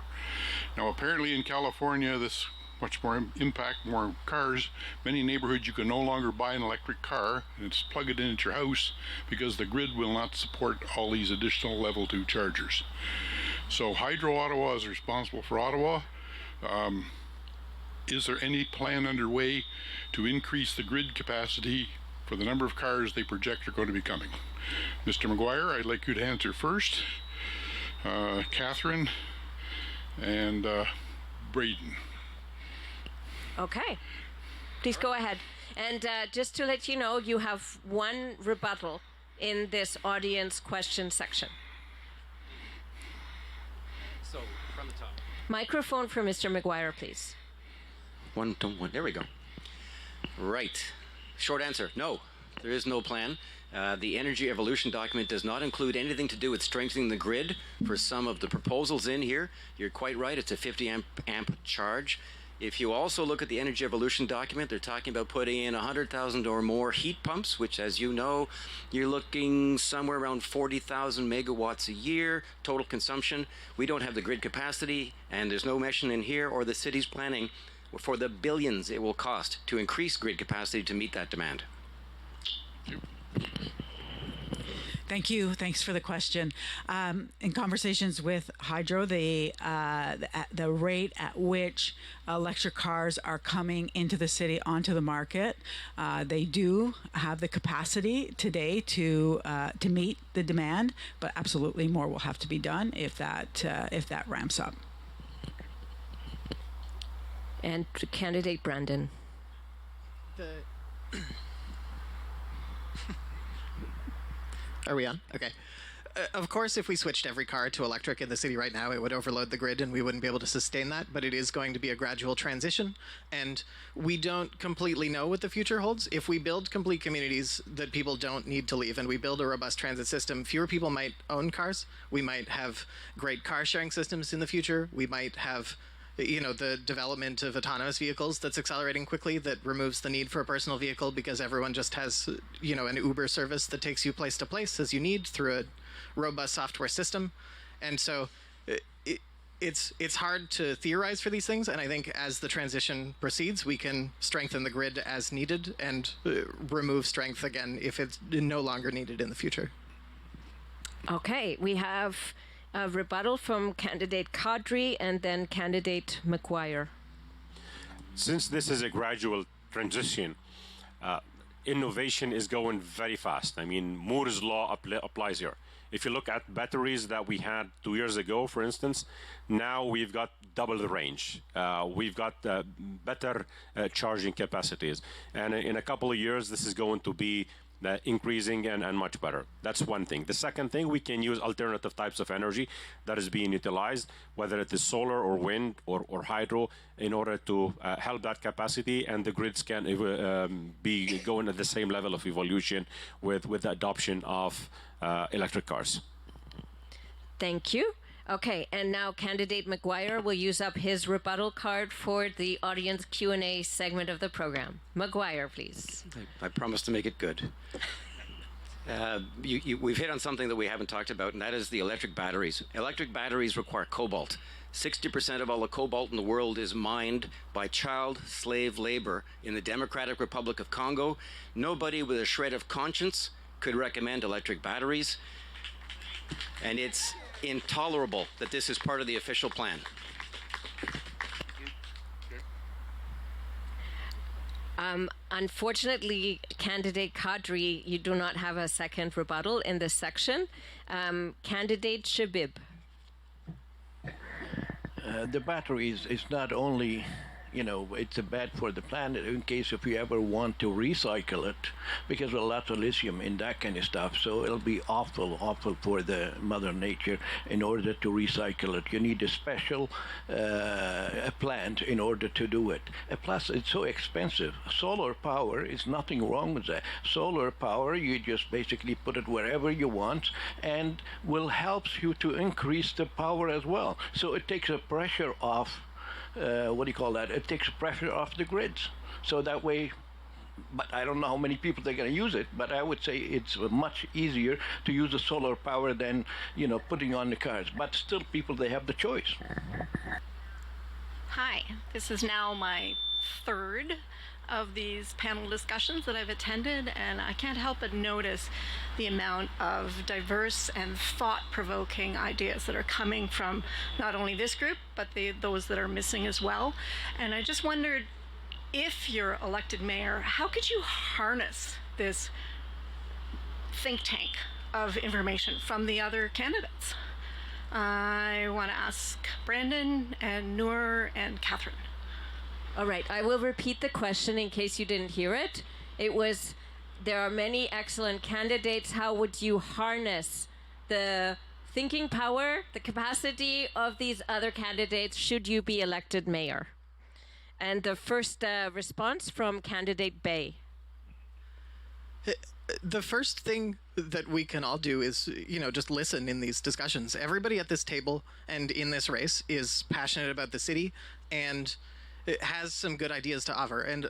Now apparently in California, this much more impact, more cars. Many neighborhoods you can no longer buy an electric car and just plug it in at your house because the grid will not support all these additional level 2 chargers. So Hydro Ottawa is responsible for Ottawa. Is there any plan underway to increase the grid capacity for the number of cars they project are going to be coming? Mr. McGuire, I'd like you to answer first. Catherine and Braden. Okay, please go ahead. And just to let you know, you have 1 rebuttal in this audience question section. So, from the top. Microphone for Mr. McGuire, please. One, there we go. Right. Short answer, no. There is no plan. The Energy Evolution document does not include anything to do with strengthening the grid for some of the proposals in here. You're quite right, it's a 50 amp charge. If you also look at the Energy Evolution document, they're talking about putting in 100,000 or more heat pumps, which, as you know, you're looking somewhere around 40,000 megawatts a year total consumption. We don't have the grid capacity, and there's no mention in here or the city's planning for the billions it will cost to increase grid capacity to meet that demand. Thank you. Thanks for the question. In conversations with Hydro, the rate at which electric cars are coming into the city onto the market, they do have the capacity today to meet the demand, but absolutely more will have to be done if that ramps up. And candidate Brandon. Are we on? Okay. Of course, if we switched every car to electric in the city right now, it would overload the grid and we wouldn't be able to sustain that, but it is going to be a gradual transition, and we don't completely know what the future holds. If we build complete communities that people don't need to leave and we build a robust transit system, fewer people might own cars. We might have great car sharing systems in the future. We might have the development of autonomous vehicles that's accelerating quickly, that removes the need for a personal vehicle because everyone just has, an Uber service that takes you place to place as you need through a robust software system. And so it's hard to theorize for these things. And I think as the transition proceeds, we can strengthen the grid as needed and remove strength again if it's no longer needed in the future. Okay, we have a rebuttal from candidate Kadri and then candidate McGuire. Since this is a gradual transition, innovation is going very fast. I mean, Moore's law applies here. If you look at batteries that we had 2 years ago, for instance, now we've got double the range. We've got better charging capacities. And in a couple of years, this is going to be increasing and much better. That's one thing. The second thing, we can use alternative types of energy that is being utilized, whether it is solar or wind or hydro, in order to help that capacity, and the grids can be going at the same level of evolution with the adoption of electric cars. Thank you. Okay, and now candidate McGuire will use up his rebuttal card for the audience Q&A segment of the program. McGuire, please. I promise to make it good. We've hit on something that we haven't talked about, and that is the electric batteries. Electric batteries require cobalt. 60% of all the cobalt in the world is mined by child slave labor in the Democratic Republic of Congo. Nobody with a shred of conscience could recommend electric batteries, and it's intolerable that this is part of the official plan. Unfortunately, candidate Kadri, you do not have a second rebuttal in this section. Candidate Shabib. The batteries is not only, it's bad for the planet in case if you ever want to recycle it, because there's a lot of lithium in that kind of stuff. So it'll be awful for the Mother Nature in order to recycle it. You need a special plant in order to do it. Plus, it's so expensive. Solar power is nothing wrong with that. Solar power, you just basically put it wherever you want, and will help you to increase the power as well. So it takes the pressure off. It takes pressure off the grids. So that way, but I don't know how many people they're going to use it, but I would say it's much easier to use the solar power than, putting on the cars. But still, people, they have the choice. Hi, this is now my third of these panel discussions that I've attended, and I can't help but notice the amount of diverse and thought-provoking ideas that are coming from not only this group, but those that are missing as well. And I just wondered, if you're elected mayor, how could you harness this think tank of information from the other candidates? I want to ask Brandon and Noor and Catherine. All right, I will repeat the question in case you didn't hear it. It was, there are many excellent candidates. How would you harness the thinking power, the capacity of these other candidates should you be elected mayor? And the first response from candidate Bay. The first thing that we can all do is, just listen in these discussions. Everybody at this table and in this race is passionate about the city and it has some good ideas to offer. And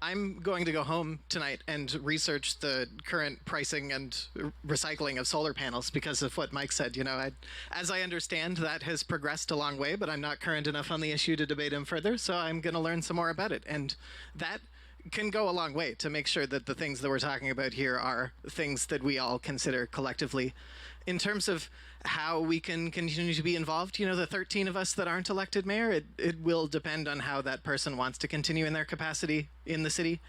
I'm going to go home tonight and research the current pricing and recycling of solar panels because of what Mike said. As I understand, that has progressed a long way, but I'm not current enough on the issue to debate him further. So I'm going to learn some more about it. And that can go a long way to make sure that the things that we're talking about here are things that we all consider collectively. In terms of how we can continue to be involved, the 13 of us that aren't elected mayor, it will depend on how that person wants to continue in their capacity in the city.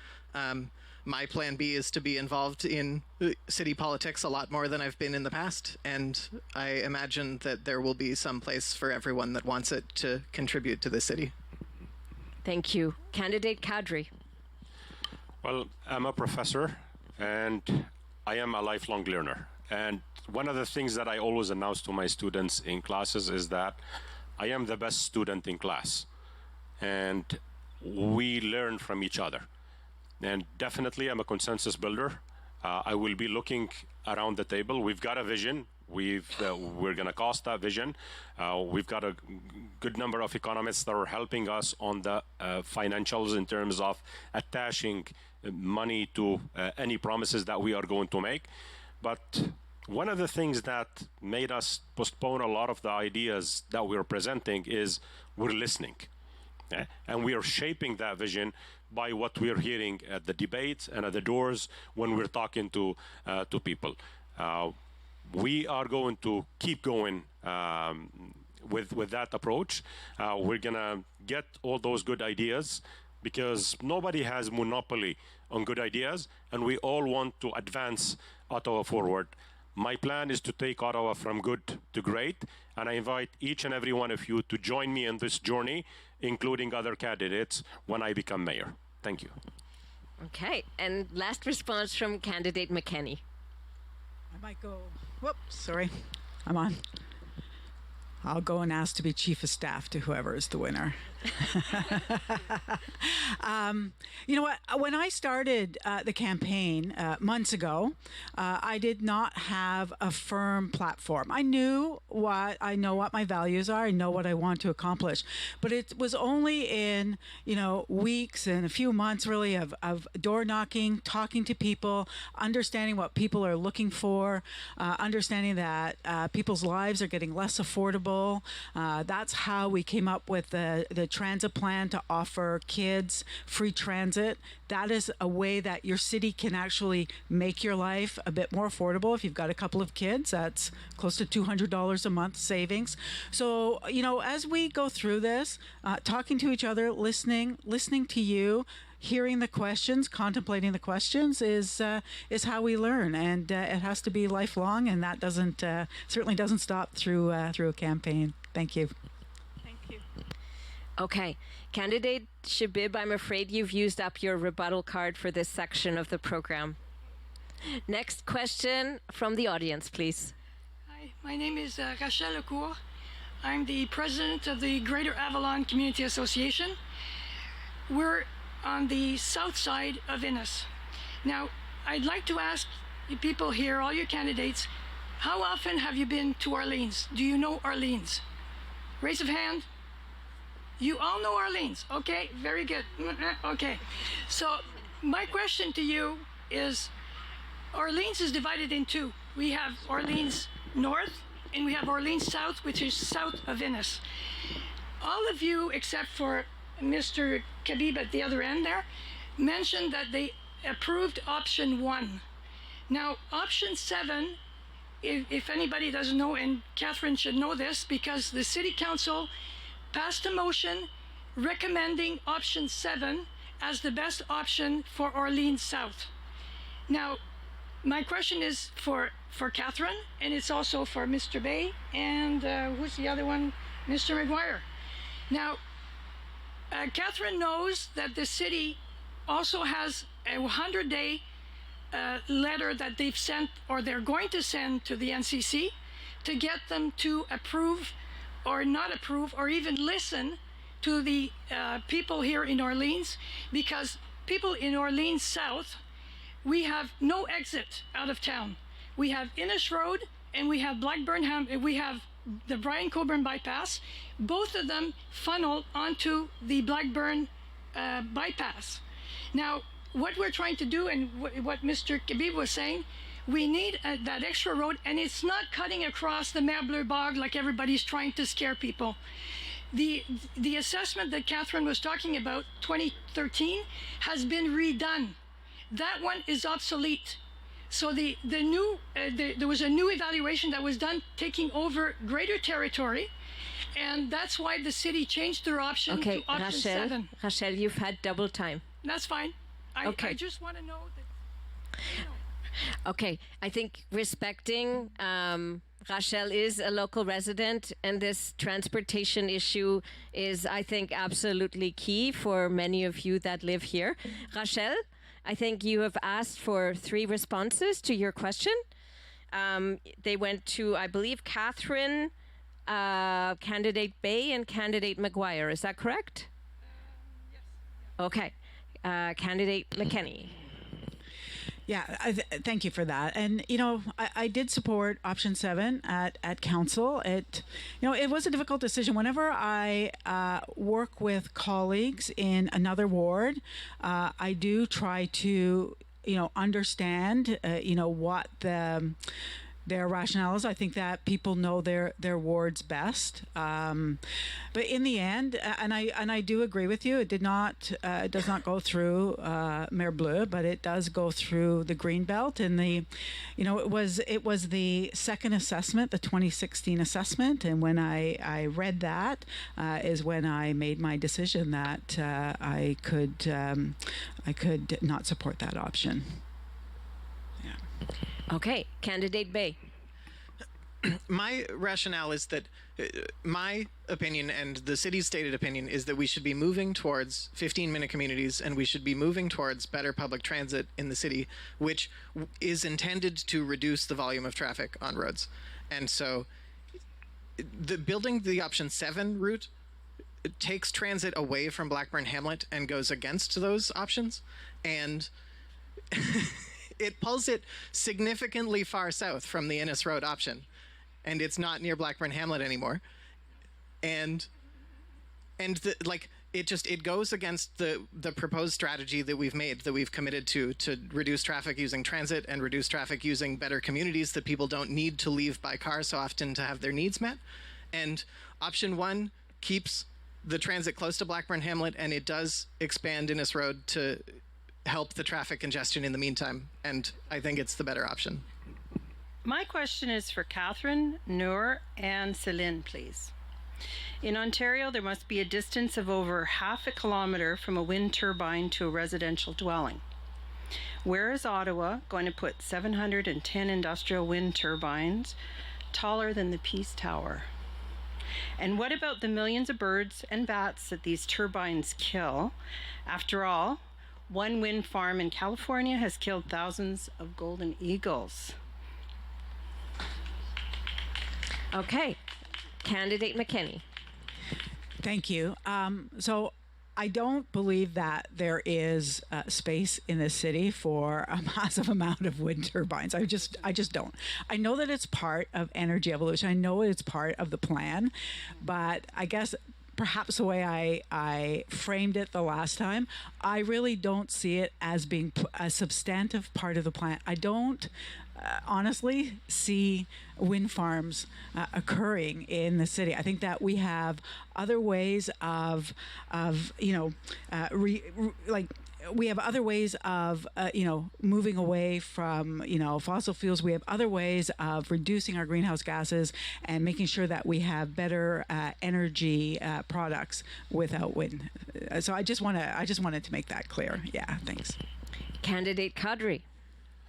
My plan B is to be involved in city politics a lot more than I've been in the past, and I imagine that there will be some place for everyone that wants it to contribute to the city. Thank you. Candidate Kadri. Well, I'm a professor, and I am a lifelong learner. And one of the things that I always announce to my students in classes is that I am the best student in class. And we learn from each other. And definitely I'm a consensus builder. I will be looking around the table. We've got a vision. We're going to cost that vision. We've got a good number of economists that are helping us on the financials in terms of attaching money to any promises that we are going to make. But one of the things that made us postpone a lot of the ideas that we're presenting is we're listening. And we are shaping that vision by what we're hearing at the debates and at the doors when we're talking to people. We are going to keep going with that approach. We're going to get all those good ideas because nobody has monopoly on good ideas, and we all want to advance Ottawa forward. My plan is to take Ottawa from good to great, and I invite each and every one of you to join me in this journey, including other candidates, when I become mayor. Thank you. Okay, and last response from candidate McKenney. I might go, whoops, sorry, I'm on. I'll go and ask to be chief of staff to whoever is the winner. You know what? When I started the campaign months ago, I did not have a firm platform. I know what my values are. I know what I want to accomplish. But it was only in weeks and a few months really of door knocking, talking to people, understanding what people are looking for, understanding that people's lives are getting less affordable. That's how we came up with the transit plan to offer kids free transit. That is a way that your city can actually make your life a bit more affordable. If you've got a couple of kids, that's close to $200 a month savings. So, as we go through this, talking to each other, listening to you, hearing the questions, contemplating the questions is how we learn, and it has to be lifelong, and that certainly doesn't stop through a campaign. Thank you. Thank you. Okay, candidate Shabib, I'm afraid you've used up your rebuttal card for this section of the program. Next question from the audience, please. Hi, my name is Rachel Lecourt. I'm the president of the Greater Avalon Community Association. We're on the south side of Innis. Now, I'd like to ask you people here, all your candidates, how often have you been to Orleans? Do you know Orleans? Raise of hand. You all know Orleans. Okay, very good. Okay, so my question to you is, Orleans is divided in two. We have Orleans North and we have Orleans South, which is south of Innis. All of you, except for Mr. Khabib at the other end there, mentioned that they approved option 1. Now, option 7, if anybody doesn't know, and Catherine should know this, because the City Council passed a motion recommending option 7 as the best option for Orleans South. Now, my question is for Catherine, and it's also for Mr. Bay, and who's the other one? Mr. McGuire. Now, Catherine knows that the city also has a 100-day letter that they've sent, or they're going to send to the NCC to get them to approve or not approve or even listen to the people here in Orleans, because people in Orleans South, we have no exit out of town. We have Innis Road and we have we have the Brian Coburn bypass. Both of them funnel onto the Blackburn bypass. Now, what we're trying to do, and what Mr. Khabib was saying, we need that extra road, and it's not cutting across the Mabler Bog like everybody's trying to scare people. The assessment that Catherine was talking about, 2013, has been redone. That one is obsolete. So there was a new evaluation that was done taking over greater territory, and that's why the city changed their option to option 7. Rachel, you've had double time. That's fine. Okay. I just want to know that. Okay, I think respecting Rachel is a local resident, and this transportation issue is, I think, absolutely key for many of you that live here. Rachel, I think you have asked for 3 responses to your question. They went to, I believe, Catherine, candidate Bay, and candidate McGuire. Is that correct? Yes. Okay. Candidate McKenney. Yeah, thank you for that. And I did support option 7 at council. It was a difficult decision. Whenever I work with colleagues in another ward, I do try to understand what their rationales. I think that people know their wards best. But in the end, and I do agree with you, it does not go through Mayor Bleu, but it does go through the Greenbelt. And it was the second assessment, the 2016 assessment. And when I read that, is when I made my decision that I could not support that option. Okay, Candidate Bay. My rationale is that my opinion and the city's stated opinion is that we should be moving towards 15-minute communities, and we should be moving towards better public transit in the city, which is intended to reduce the volume of traffic on roads. And so building the option 7 route takes transit away from Blackburn Hamlet and goes against those options. And it pulls it significantly far south from the Innes Road option, and it's not near Blackburn Hamlet anymore. And it goes against the proposed strategy that we've committed to reduce traffic using transit and reduce traffic using better communities that people don't need to leave by car so often to have their needs met. And option 1 keeps the transit close to Blackburn Hamlet, and it does expand Innes Road to help the traffic congestion in the meantime, and I think it's the better option. My question is for Catherine, Noor, and Celine, please. In Ontario, there must be a distance of over half a kilometer from a wind turbine to a residential dwelling. Where is Ottawa going to put 710 industrial wind turbines taller than the Peace Tower? And what about the millions of birds and bats that these turbines kill? After all, one wind farm in California has killed thousands of golden eagles. Okay, Candidate McKinney. Thank you. So I don't believe that there is space in the city for a massive amount of wind turbines. I just don't. I know that it's part of energy evolution. I know it's part of the plan, but I guess perhaps the way I framed it the last time, I really don't see it as being a substantive part of the plan. I don't honestly see wind farms occurring in the city. I think that we have other ways of we have other ways of, moving away from, fossil fuels. We have other ways of reducing our greenhouse gases and making sure that we have better energy products without wind. So I just wanted to make that clear. Yeah, thanks. Candidate Kadri.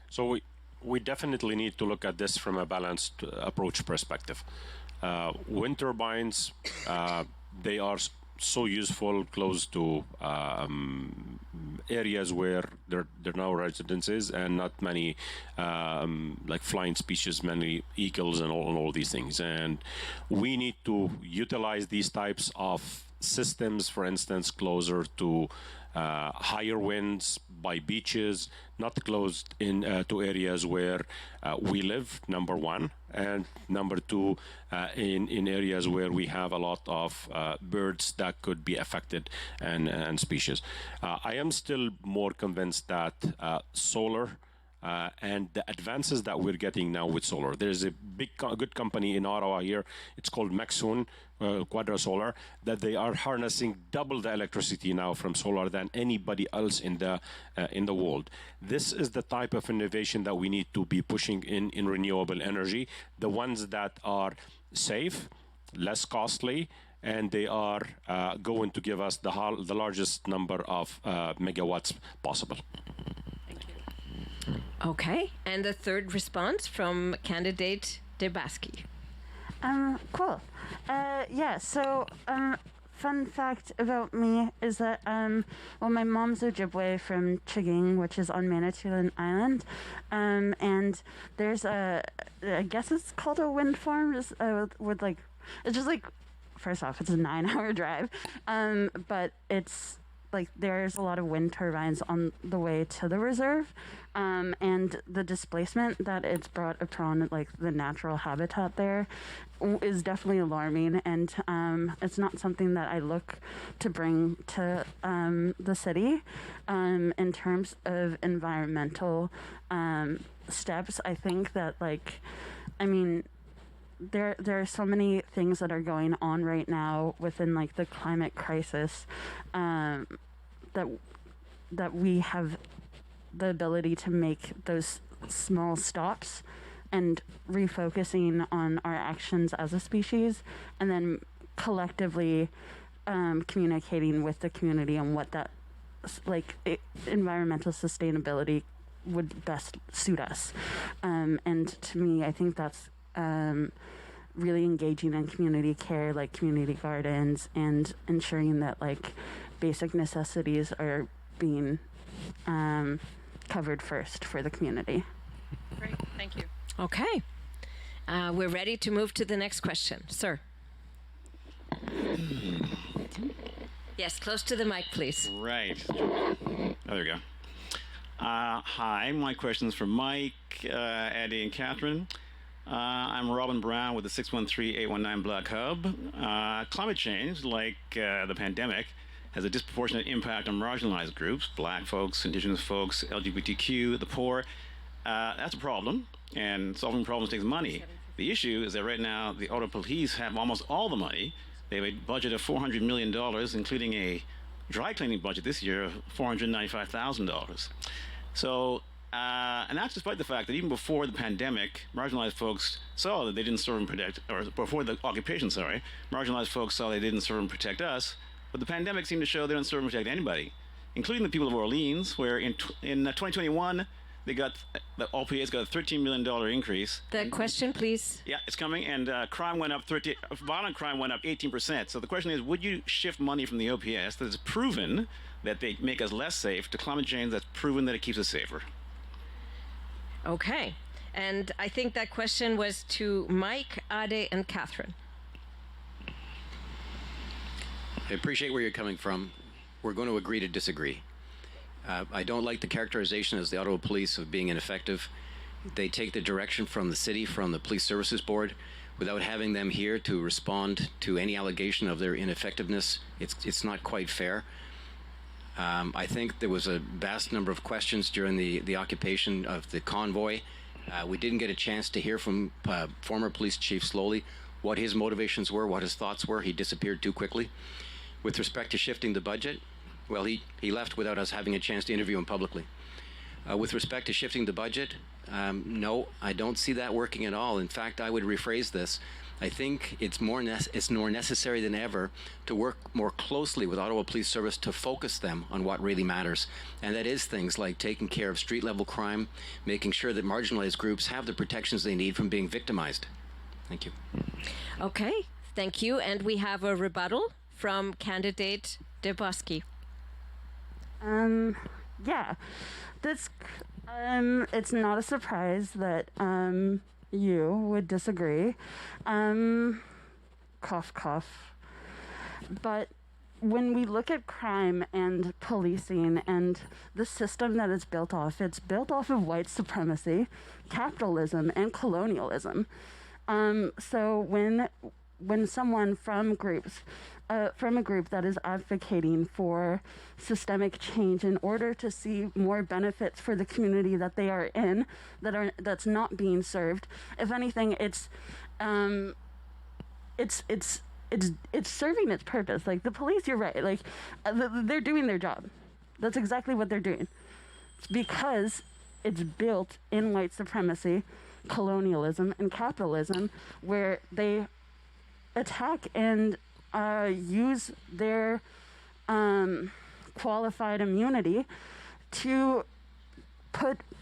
So we definitely need to look at this from a balanced approach perspective. Wind turbines, they are so useful close to areas where there are now residences and not many like flying species, many eagles and all these things. And we need to utilize these types of systems, for instance, closer to higher winds by beaches, not close in to areas where we live, number one, and number two, in areas where we have a lot of birds that could be affected and species. I am still more convinced that solar and the advances that we're getting now with solar. There's a good company in Ottawa here. It's called Maxun Quadra Solar, that they are harnessing double the electricity now from solar than anybody else in the world. This is the type of innovation that we need to be pushing in renewable energy. The ones that are safe, less costly, and they are going to give us the largest number of megawatts possible. Okay, and the third response from candidate Debaski. Cool. So fun fact about me is that, my mom's Ojibwe from Chiging, which is on Manitoulin Island, and there's I guess it's called a wind farm, it's just like, first off, it's a 9-hour drive, but it's like there's a lot of wind turbines on the way to the reserve, and the displacement that it's brought upon like the natural habitat there is definitely alarming, and it's not something that I look to bring to the city. In terms of environmental steps, I think that there are so many things that are going on right now within like the climate crisis, that we have the ability to make those small stops and refocusing on our actions as a species, and then collectively communicating with the community on what that environmental sustainability would best suit us. And to me, I think that's really engaging in community care, like community gardens, and ensuring that like basic necessities are being covered first for the community. Great, thank you. Okay. We're ready to move to the next question. Sir. Yes, close to the mic, please. Right. Oh, there we go. Hi, my question's for Mike, Eddie, and Catherine. I'm Robin Brown with the 613-819 Black Hub. Climate change, like the pandemic, has a disproportionate impact on marginalized groups, black folks, indigenous folks, LGBTQ, the poor. That's a problem, and solving problems takes money. The issue is that right now the Ottawa police have almost all the money. They have a budget of $400 million, including a dry cleaning budget this year of $495,000. So, and that's despite the fact that even before the pandemic, marginalized folks saw that they didn't serve and protect, or before the occupation, sorry, marginalized folks saw they didn't serve and protect us. But the pandemic seemed to show they don't serve and protect anybody, including the people of Orleans, where in 2021, the OPA's got a $13 million increase. The question, please. Yeah, it's coming, and crime went up violent crime went up 18%. So the question is, would you shift money from the OPS that is proven that they make us less safe to climate change that's proven that it keeps us safer? Okay. And I think that question was to Mike, Ade, and Catherine. I appreciate where you're coming from. We're going to agree to disagree. I don't like the characterization as the Ottawa Police of being ineffective. They take the direction from the city, from the Police Services Board, without having them here to respond to any allegation of their ineffectiveness. It's not quite fair. I think there was a vast number of questions during the occupation of the convoy. We didn't get a chance to hear from former Police Chief Slowly what his motivations were, what his thoughts were. He disappeared too quickly. With respect to shifting the budget, well, he left without us having a chance to interview him publicly. With respect to shifting the budget, no, I don't see that working at all. In fact, I would rephrase this. I think it's more necessary than ever to work more closely with Ottawa Police Service to focus them on what really matters. And that is things like taking care of street-level crime, making sure that marginalized groups have the protections they need from being victimized. Thank you. Okay, thank you. And we have a rebuttal from candidate Debosky. Yeah, that's, it's not a surprise that, you would disagree. Cough, cough. But when we look at crime and policing and the system that it's built off of white supremacy, capitalism, and colonialism. So when someone from a group that is advocating for systemic change in order to see more benefits for the community that they are in, that's not being served. If anything, it's serving its purpose. Like the police, you're right. Like they're doing their job. That's exactly what they're doing. It's because it's built in white supremacy, colonialism, and capitalism, where they attack and use their qualified immunity to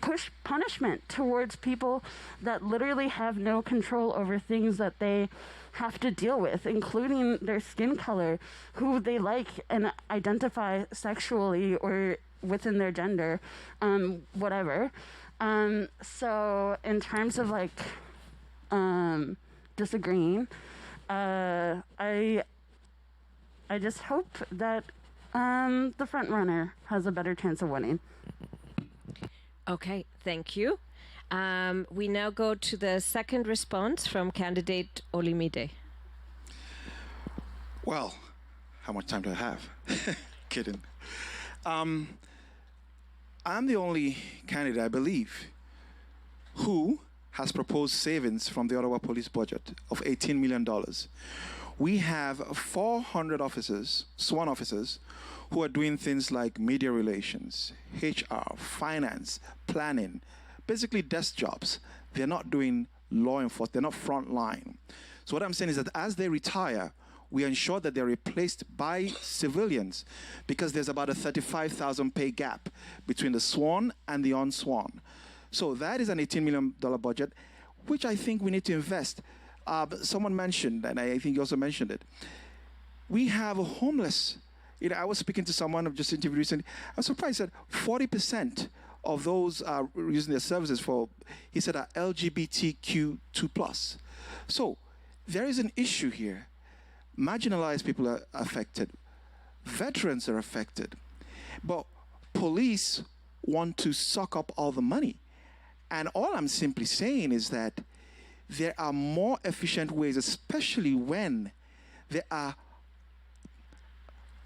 push punishment towards people that literally have no control over things that they have to deal with, including their skin color, who they like and identify sexually or within their gender, whatever. So in terms of like disagreeing, I just hope that The front runner has a better chance of winning. Okay, thank you. We now go to the second response from candidate Olumide. Well, how much time do I have? Kidding. I'm the only candidate, I believe, who has proposed savings from the Ottawa police budget of $18 million. We have 400 officers, sworn officers, who are doing things like media relations, HR, finance, planning, basically desk jobs. They're not doing law enforcement, they're not front line. So what I'm saying is that as they retire, we ensure that they're replaced by civilians, because there's about a $35,000 pay gap between the sworn and the unsworn. So that is an $18 million budget, which I think we need to invest. Someone mentioned, and I think you also mentioned it, we have a homeless. You know, I was speaking to someone I've just interviewed recently. I was surprised that 40% of those using their services for, he said, are LGBTQ2+. So there is an issue here. Marginalized people are affected. Veterans are affected. But police want to suck up all the money. And all I'm simply saying is that there are more efficient ways, especially when there are,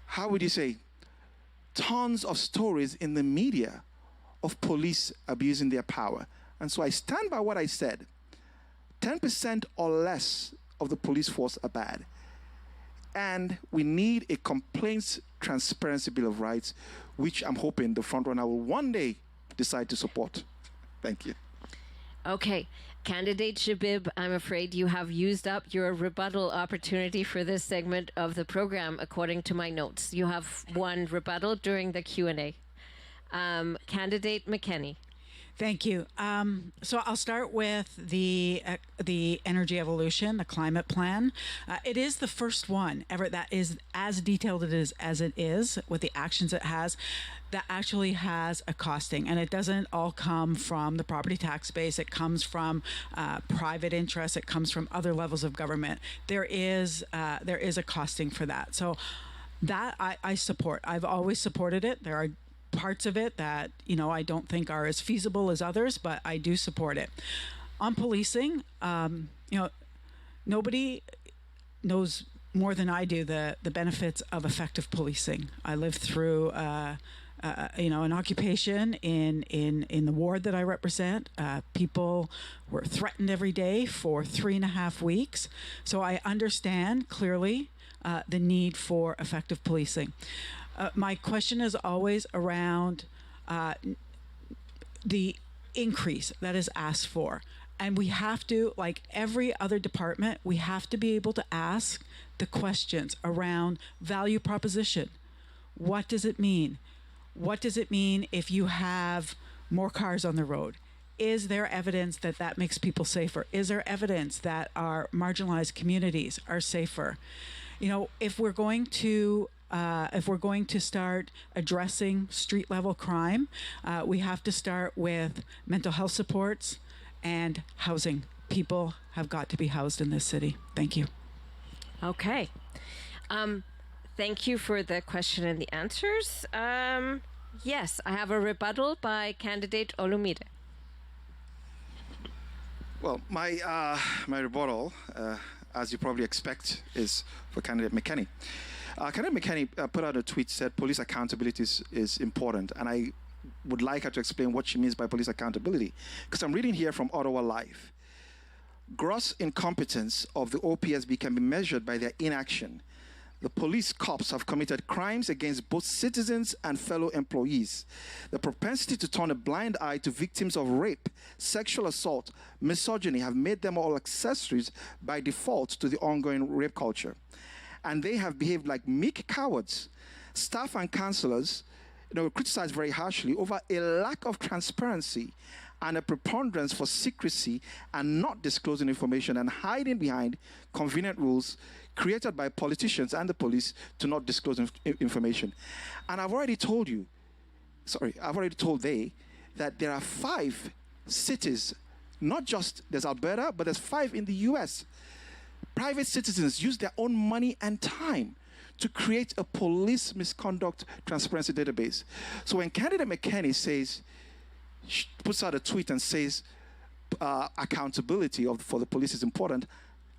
how would you say, tons of stories in the media of police abusing their power. And so I stand by what I said. 10% or less of the police force are bad. And we need a complaints transparency bill of rights, which I'm hoping the frontrunner will one day decide to support. Thank you. Okay. Candidate Shabib, I'm afraid you have used up your rebuttal opportunity for this segment of the program, according to my notes. You have one rebuttal during the Q&A. Candidate McKenney. Thank you. So I'll start with the energy evolution, the climate plan. It is the first one ever that is as detailed as it is with the actions it has, that actually has a costing. And it doesn't all come from the property tax base. It comes from private interests. It comes from other levels of government. There is a costing for that. So that I support. I've always supported it. There are parts of it that, you know, I don't think are as feasible as others, but I do support it. On policing, you know, nobody knows more than I do the benefits of effective policing. I lived through, you know, an occupation in the ward that I represent. People were threatened every day for 3.5 weeks. So I understand clearly the need for effective policing. My question is always around the increase that is asked for. And we have to, like every other department, we have to be able to ask the questions around value proposition. What does it mean? What does it mean if you have more cars on the road? Is there evidence that that makes people safer? Is there evidence that our marginalized communities are safer? You know, if we're going to start addressing street level crime, we have to start with mental health supports and housing. People have got to be housed in this city. Thank you. Okay. Thank you for the question and the answers. Yes, I have a rebuttal by candidate Olumide. Well, my rebuttal, as you probably expect, is for candidate McKenney. Candidate McKenney put out a tweet, said police accountability is important, and I would like her to explain what she means by police accountability, because I'm reading here from Ottawa Live. Gross incompetence of the OPSB can be measured by their inaction. The police cops have committed crimes against both citizens and fellow employees. The propensity to turn a blind eye to victims of rape, sexual assault, misogyny have made them all accessories by default to the ongoing rape culture. And they have behaved like meek cowards. Staff and councillors, were criticized very harshly over a lack of transparency and a preponderance for secrecy and not disclosing information and hiding behind convenient rules created by politicians and the police to not disclose information. And I've already told they that there are 5 cities, not just there's Alberta, but there's 5 in the US. Private citizens use their own money and time to create a police misconduct transparency database. So when candidate McKenney puts out a tweet and says accountability for the police is important,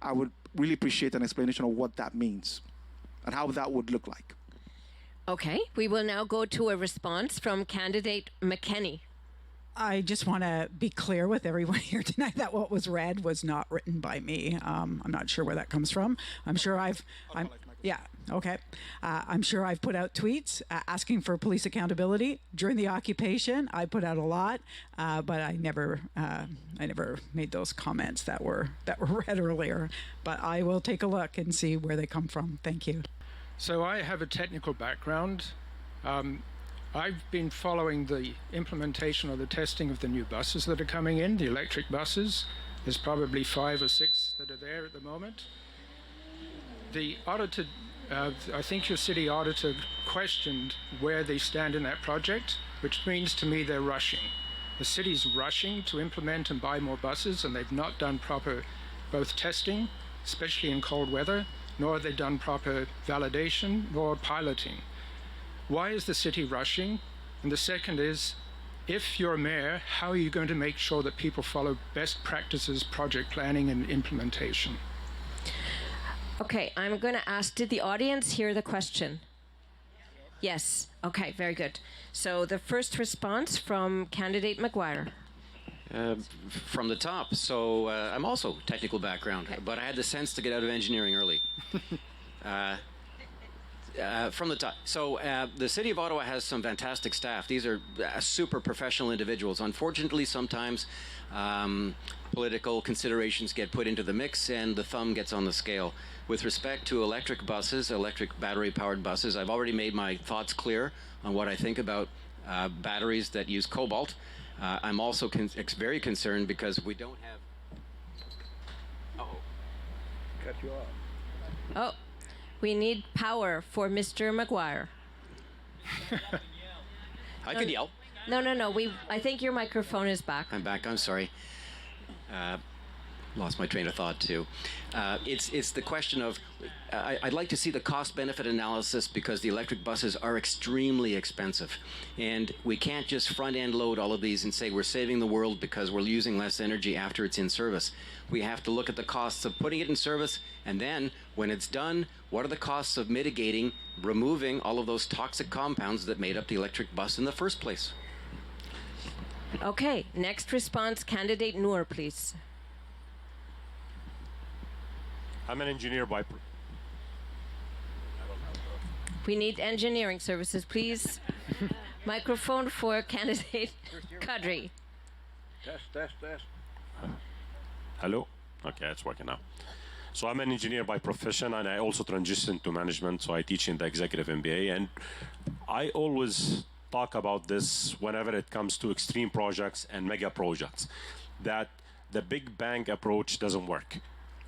I would really appreciate an explanation of what that means and how that would look like. Okay, we will now go to a response from candidate McKenney. I just want to be clear with everyone here tonight that what was read was not written by me. I'm not sure where that comes from. I'm sure I'm sure I've put out tweets asking for police accountability during the occupation. I put out a lot, but I never made those comments that were read earlier. But I will take a look and see where they come from. Thank you. So I have a technical background. I've been following the implementation or the testing of the new buses that are coming in, the electric buses. There's probably 5 or 6 that are there at the moment. The auditor, I think your city auditor questioned where they stand in that project, which means to me they're rushing. The city's rushing to implement and buy more buses, and they've not done proper both testing, especially in cold weather, nor have they done proper validation nor piloting. Why is the city rushing? And the second is, if you're a mayor, how are you going to make sure that people follow best practices, project planning and implementation? Okay, I'm going to ask, did the audience hear the question? Yes. Okay, very good. So the first response from candidate McGuire. From the top. So I'm also technical background, but I had the sense to get out of engineering early. From the top. So the City of Ottawa has some fantastic staff. These are super professional individuals. Unfortunately, sometimes political considerations get put into the mix and the thumb gets on the scale. With respect to electric buses, electric battery-powered buses, I've already made my thoughts clear on what I think about batteries that use cobalt. I'm also very concerned because we don't have... Cut you off. Oh. We need power for Mr. McGuire. I could yell. No. I think your microphone is back. I'm back. I'm sorry. Lost my train of thought too. It's the question of I'd like to see the cost-benefit analysis because the electric buses are extremely expensive, and we can't just front-end load all of these and say we're saving the world because we're using less energy after it's in service. We have to look at the costs of putting it in service, and then when it's done, what are the costs of mitigating, removing all of those toxic compounds that made up the electric bus in the first place? Okay, next response, candidate Noor, please. I'm an engineer by... We need engineering services, please. Microphone for candidate Kadri. Test. Hello? Okay, it's working now. So I'm an engineer by profession, and I also transitioned to management, so I teach in the executive MBA. And I always talk about this whenever it comes to extreme projects and mega projects, that the big bang approach doesn't work.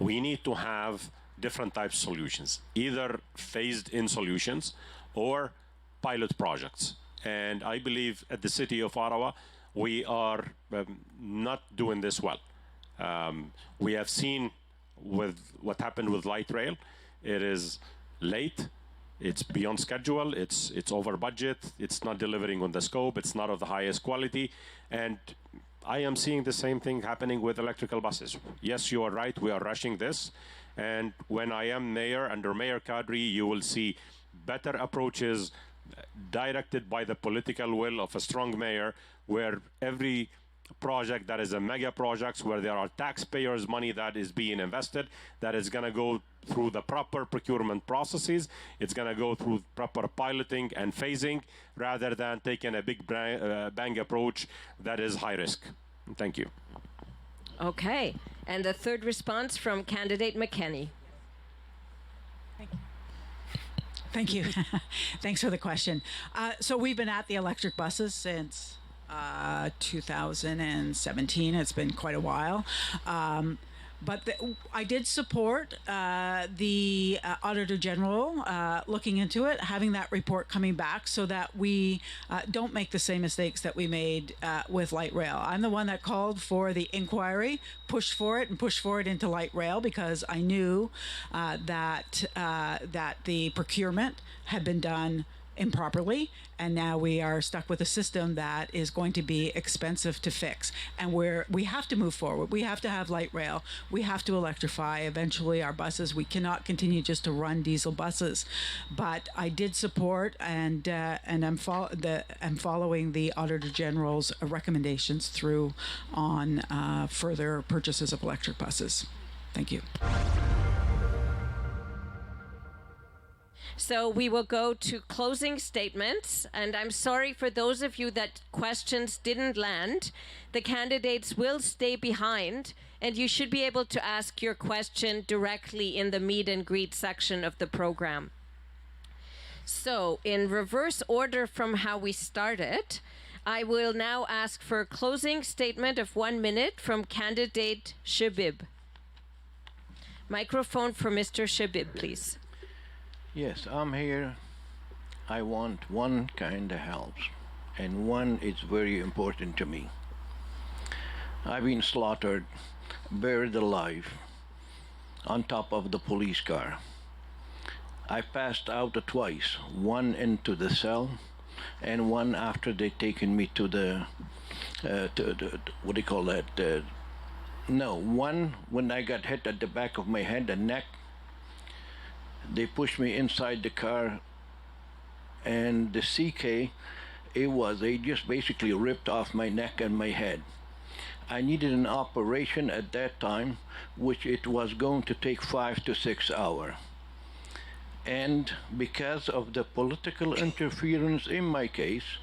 We need to have different types of solutions, either phased-in solutions or pilot projects. And I believe at the City of Ottawa, we are not doing this well. We have seen with what happened with light rail. It is late, it's beyond schedule, it's over budget, it's not delivering on the scope, it's not of the highest quality, and I am seeing the same thing happening with electrical buses. Yes, you are right, we are rushing this, and when I am mayor, under Mayor Kadri, you will see better approaches directed by the political will of a strong mayor, where every project that is a mega project, where there are taxpayers' money that is being invested, that is going to go through the proper procurement processes, it's going to go through proper piloting and phasing, rather than taking a big bang approach that is high risk. Thank you. Okay, and the third response from candidate McKenney. Thank you. Thanks for the question. So we've been at the electric buses since 2017. It's been quite a while. But I did support the Auditor General looking into it, having that report coming back so that we don't make the same mistakes that we made with light rail. I'm the one that called for the inquiry, pushed for it into light rail because I knew that the procurement had been done improperly, and now we are stuck with a system that is going to be expensive to fix. And we have to move forward. We have to have light rail. We have to electrify eventually our buses. We cannot continue just to run diesel buses. But I did support and I'm following the Auditor General's recommendations through on further purchases of electric buses. Thank you. So we will go to closing statements, and I'm sorry for those of you that questions didn't land. The candidates will stay behind, and you should be able to ask your question directly in the meet and greet section of the program. So in reverse order from how we started, I will now ask for a closing statement of 1 minute from candidate Shabib. Microphone for Mr. Shabib, please. Yes, I'm here. I want one kind of help, and one is very important to me. I've been slaughtered, buried alive, on top of the police car. I passed out twice, one into the cell, and one after they taken me to the, what do you call that? No, one when I got hit at the back of my head, the neck. They pushed me inside the car, and the CK, they just basically ripped off my neck and my head. I needed an operation at that time, which it was going to take 5 to 6 hours. And because of the political interference in my case,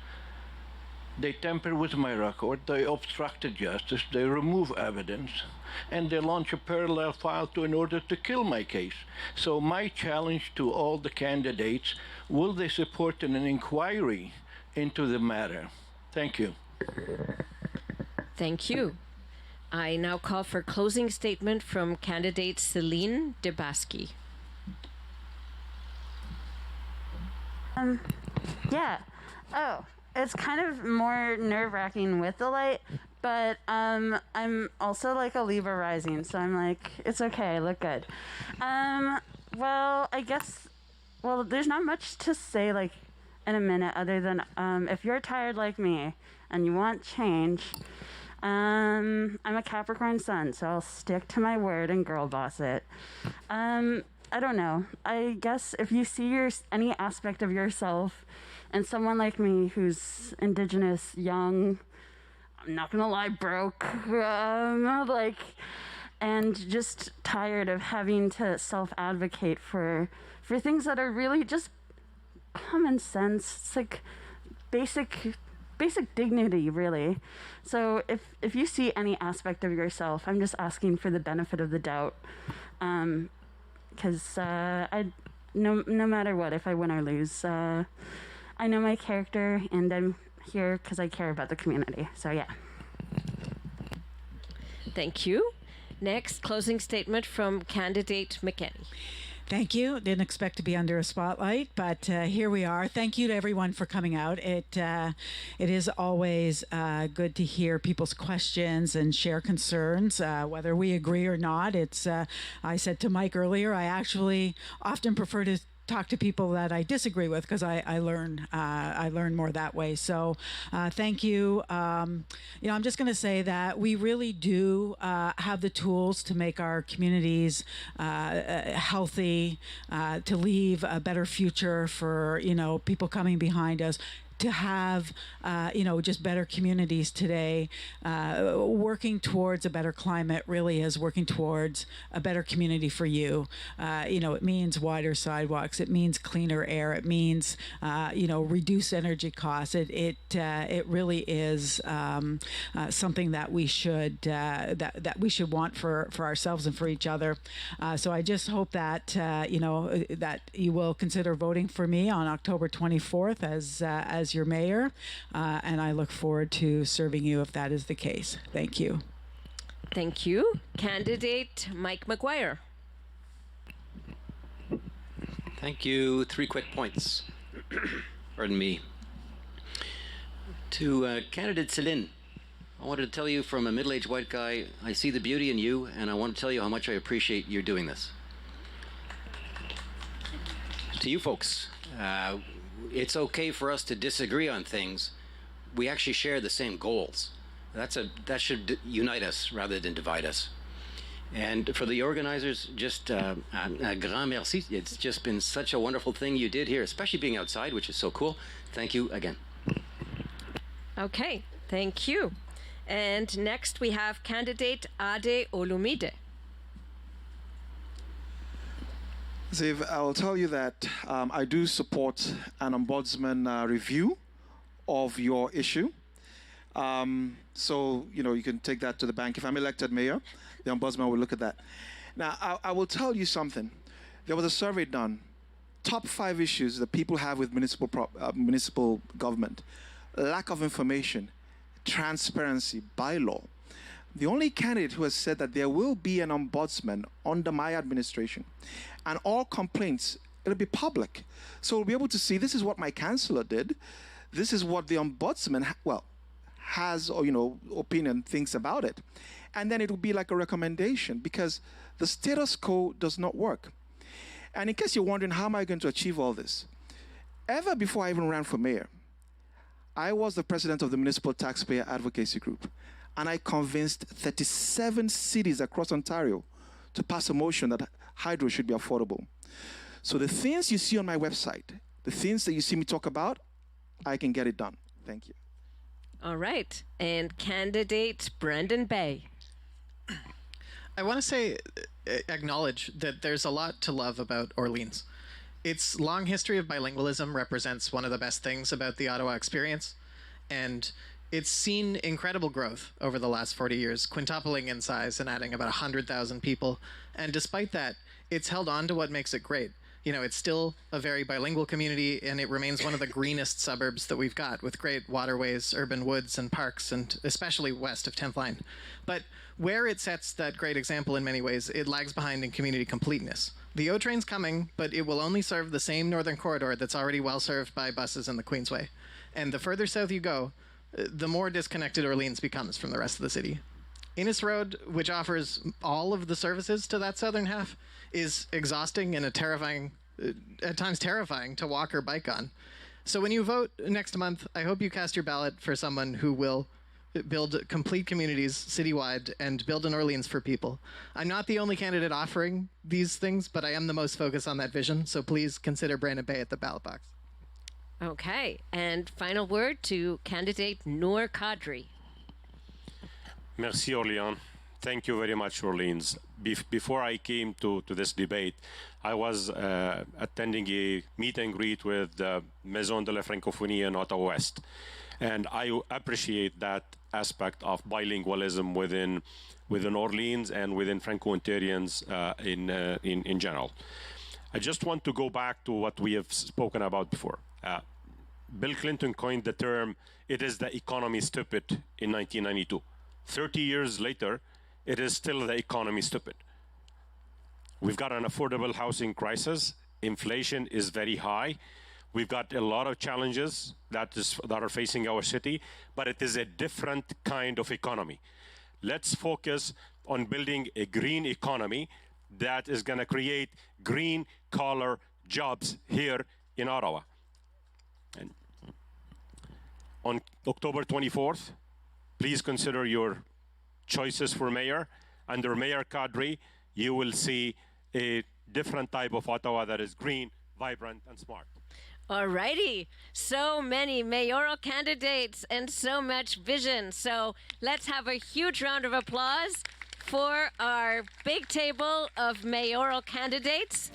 they tampered with my record, they obstructed justice, they remove evidence, and they launch a parallel file in order to kill my case. So my challenge to all the candidates, will they support an inquiry into the matter? Thank you. Thank you. I now call for closing statement from candidate Celine Debaski. Yeah. Oh, it's kind of more nerve-wracking with the light, but I'm also like a Libra rising, so I'm like, it's okay, I look good. Well, I guess, there's not much to say like in a minute other than if you're tired like me and you want change, I'm a Capricorn sun, so I'll stick to my word and girl boss it. I don't know. I guess if you see any aspect of yourself and someone like me who's Indigenous, young, I'm not gonna lie, broke, and just tired of having to self-advocate for things that are really just common sense. It's like basic dignity, really. So if you see any aspect of yourself, I'm just asking for the benefit of the doubt, because no matter what, if I win or lose, I know my character, and I'm here because I care about the community. So yeah. Thank you. Next, closing statement from candidate McKenney. Thank you. Didn't expect to be under a spotlight, but here we are. Thank you to everyone for coming out. It is always good to hear people's questions and share concerns, whether we agree or not. I said to Mike earlier, I actually often prefer to talk to people that I disagree with because I learn more that way. So thank you. I'm just going to say that we really do have the tools to make our communities healthy, to leave a better future for people coming behind us, to have, just better communities today. Working towards a better climate really is working towards a better community for you. It means wider sidewalks. It means cleaner air. It means, reduce energy costs. It really is something that we should that we should want for ourselves and for each other. So I just hope that that you will consider voting for me on October 24th as your mayor, and I look forward to serving you if that is the case. Thank you. Thank you. Candidate Mike McGuire. Thank you. 3 quick points. Pardon me. To candidate Céline, I wanted to tell you from a middle-aged white guy, I see the beauty in you, and I want to tell you how much I appreciate you doing this. To you folks, it's okay for us to disagree on things. We actually share the same goals. That should unite us rather than divide us. And for the organizers, just a grand merci. It's just been such a wonderful thing you did here, especially being outside, which is so cool. Thank you again. Okay, thank you. And next we have candidate Ade Olumide. Ziv, I will tell you that I do support an ombudsman review of your issue. So, you can take that to the bank. If I'm elected mayor, the ombudsman will look at that. Now, I will tell you something. There was a survey done. Top 5 issues that people have with municipal government. Lack of information, transparency, bylaw. The only candidate who has said that there will be an ombudsman under my administration, and all complaints, it'll be public. So we'll be able to see, this is what my councillor did. This is what the ombudsman, has, or, opinion, thinks about it. And then it will be like a recommendation, because the status quo does not work. And in case you're wondering, how am I going to achieve all this? Ever before I even ran for mayor, I was the president of the Municipal Taxpayer Advocacy Group, and I convinced 37 cities across Ontario to pass a motion that hydro should be affordable. So the things you see on my website, the things that you see me talk about, I can get it done. Thank you. All right. And candidate Brendan Bay. I want to acknowledge that there's a lot to love about Orleans. Its long history of bilingualism represents one of the best things about the Ottawa experience, and it's seen incredible growth over the last 40 years, quintupling in size and adding about 100,000 people. And despite that, it's held on to what makes it great. It's still a very bilingual community, and it remains one of the greenest suburbs that we've got, with great waterways, urban woods, and parks, and especially west of 10th Line. But where it sets that great example in many ways, it lags behind in community completeness. The O train's coming, but it will only serve the same northern corridor that's already well served by buses in the Queensway. And the further south you go, the more disconnected Orleans becomes from the rest of the city. Innes Road, which offers all of the services to that southern half, is exhausting and at times terrifying to walk or bike on. So when you vote next month, I hope you cast your ballot for someone who will build complete communities citywide and build an Orleans for people. I'm not the only candidate offering these things, but I am the most focused on that vision. So please consider Brandon Bay at the ballot box. Okay. And final word to candidate Noor Kadri. Merci, Orleans. Thank you very much, Orleans. Before I came to this debate, I was attending a meet and greet with the Maison de la Francophonie in Ottawa West. And I appreciate that aspect of bilingualism within Orleans and within Franco-Ontarians in general. I just want to go back to what we have spoken about before. Bill Clinton coined the term, "It is the economy stupid," in 1992. 30 years later, it is still the economy stupid. We've got an affordable housing crisis. Inflation is very high. We've got a lot of challenges that are facing our city, but it is a different kind of economy. Let's focus on building a green economy that is going to create green collar jobs here in Ottawa. And on October 24th, please consider your choices for mayor. Under Mayor Kadri, you will see a different type of Ottawa that is green, vibrant, and smart. Alrighty, so many mayoral candidates and so much vision. So let's have a huge round of applause for our big table of mayoral candidates.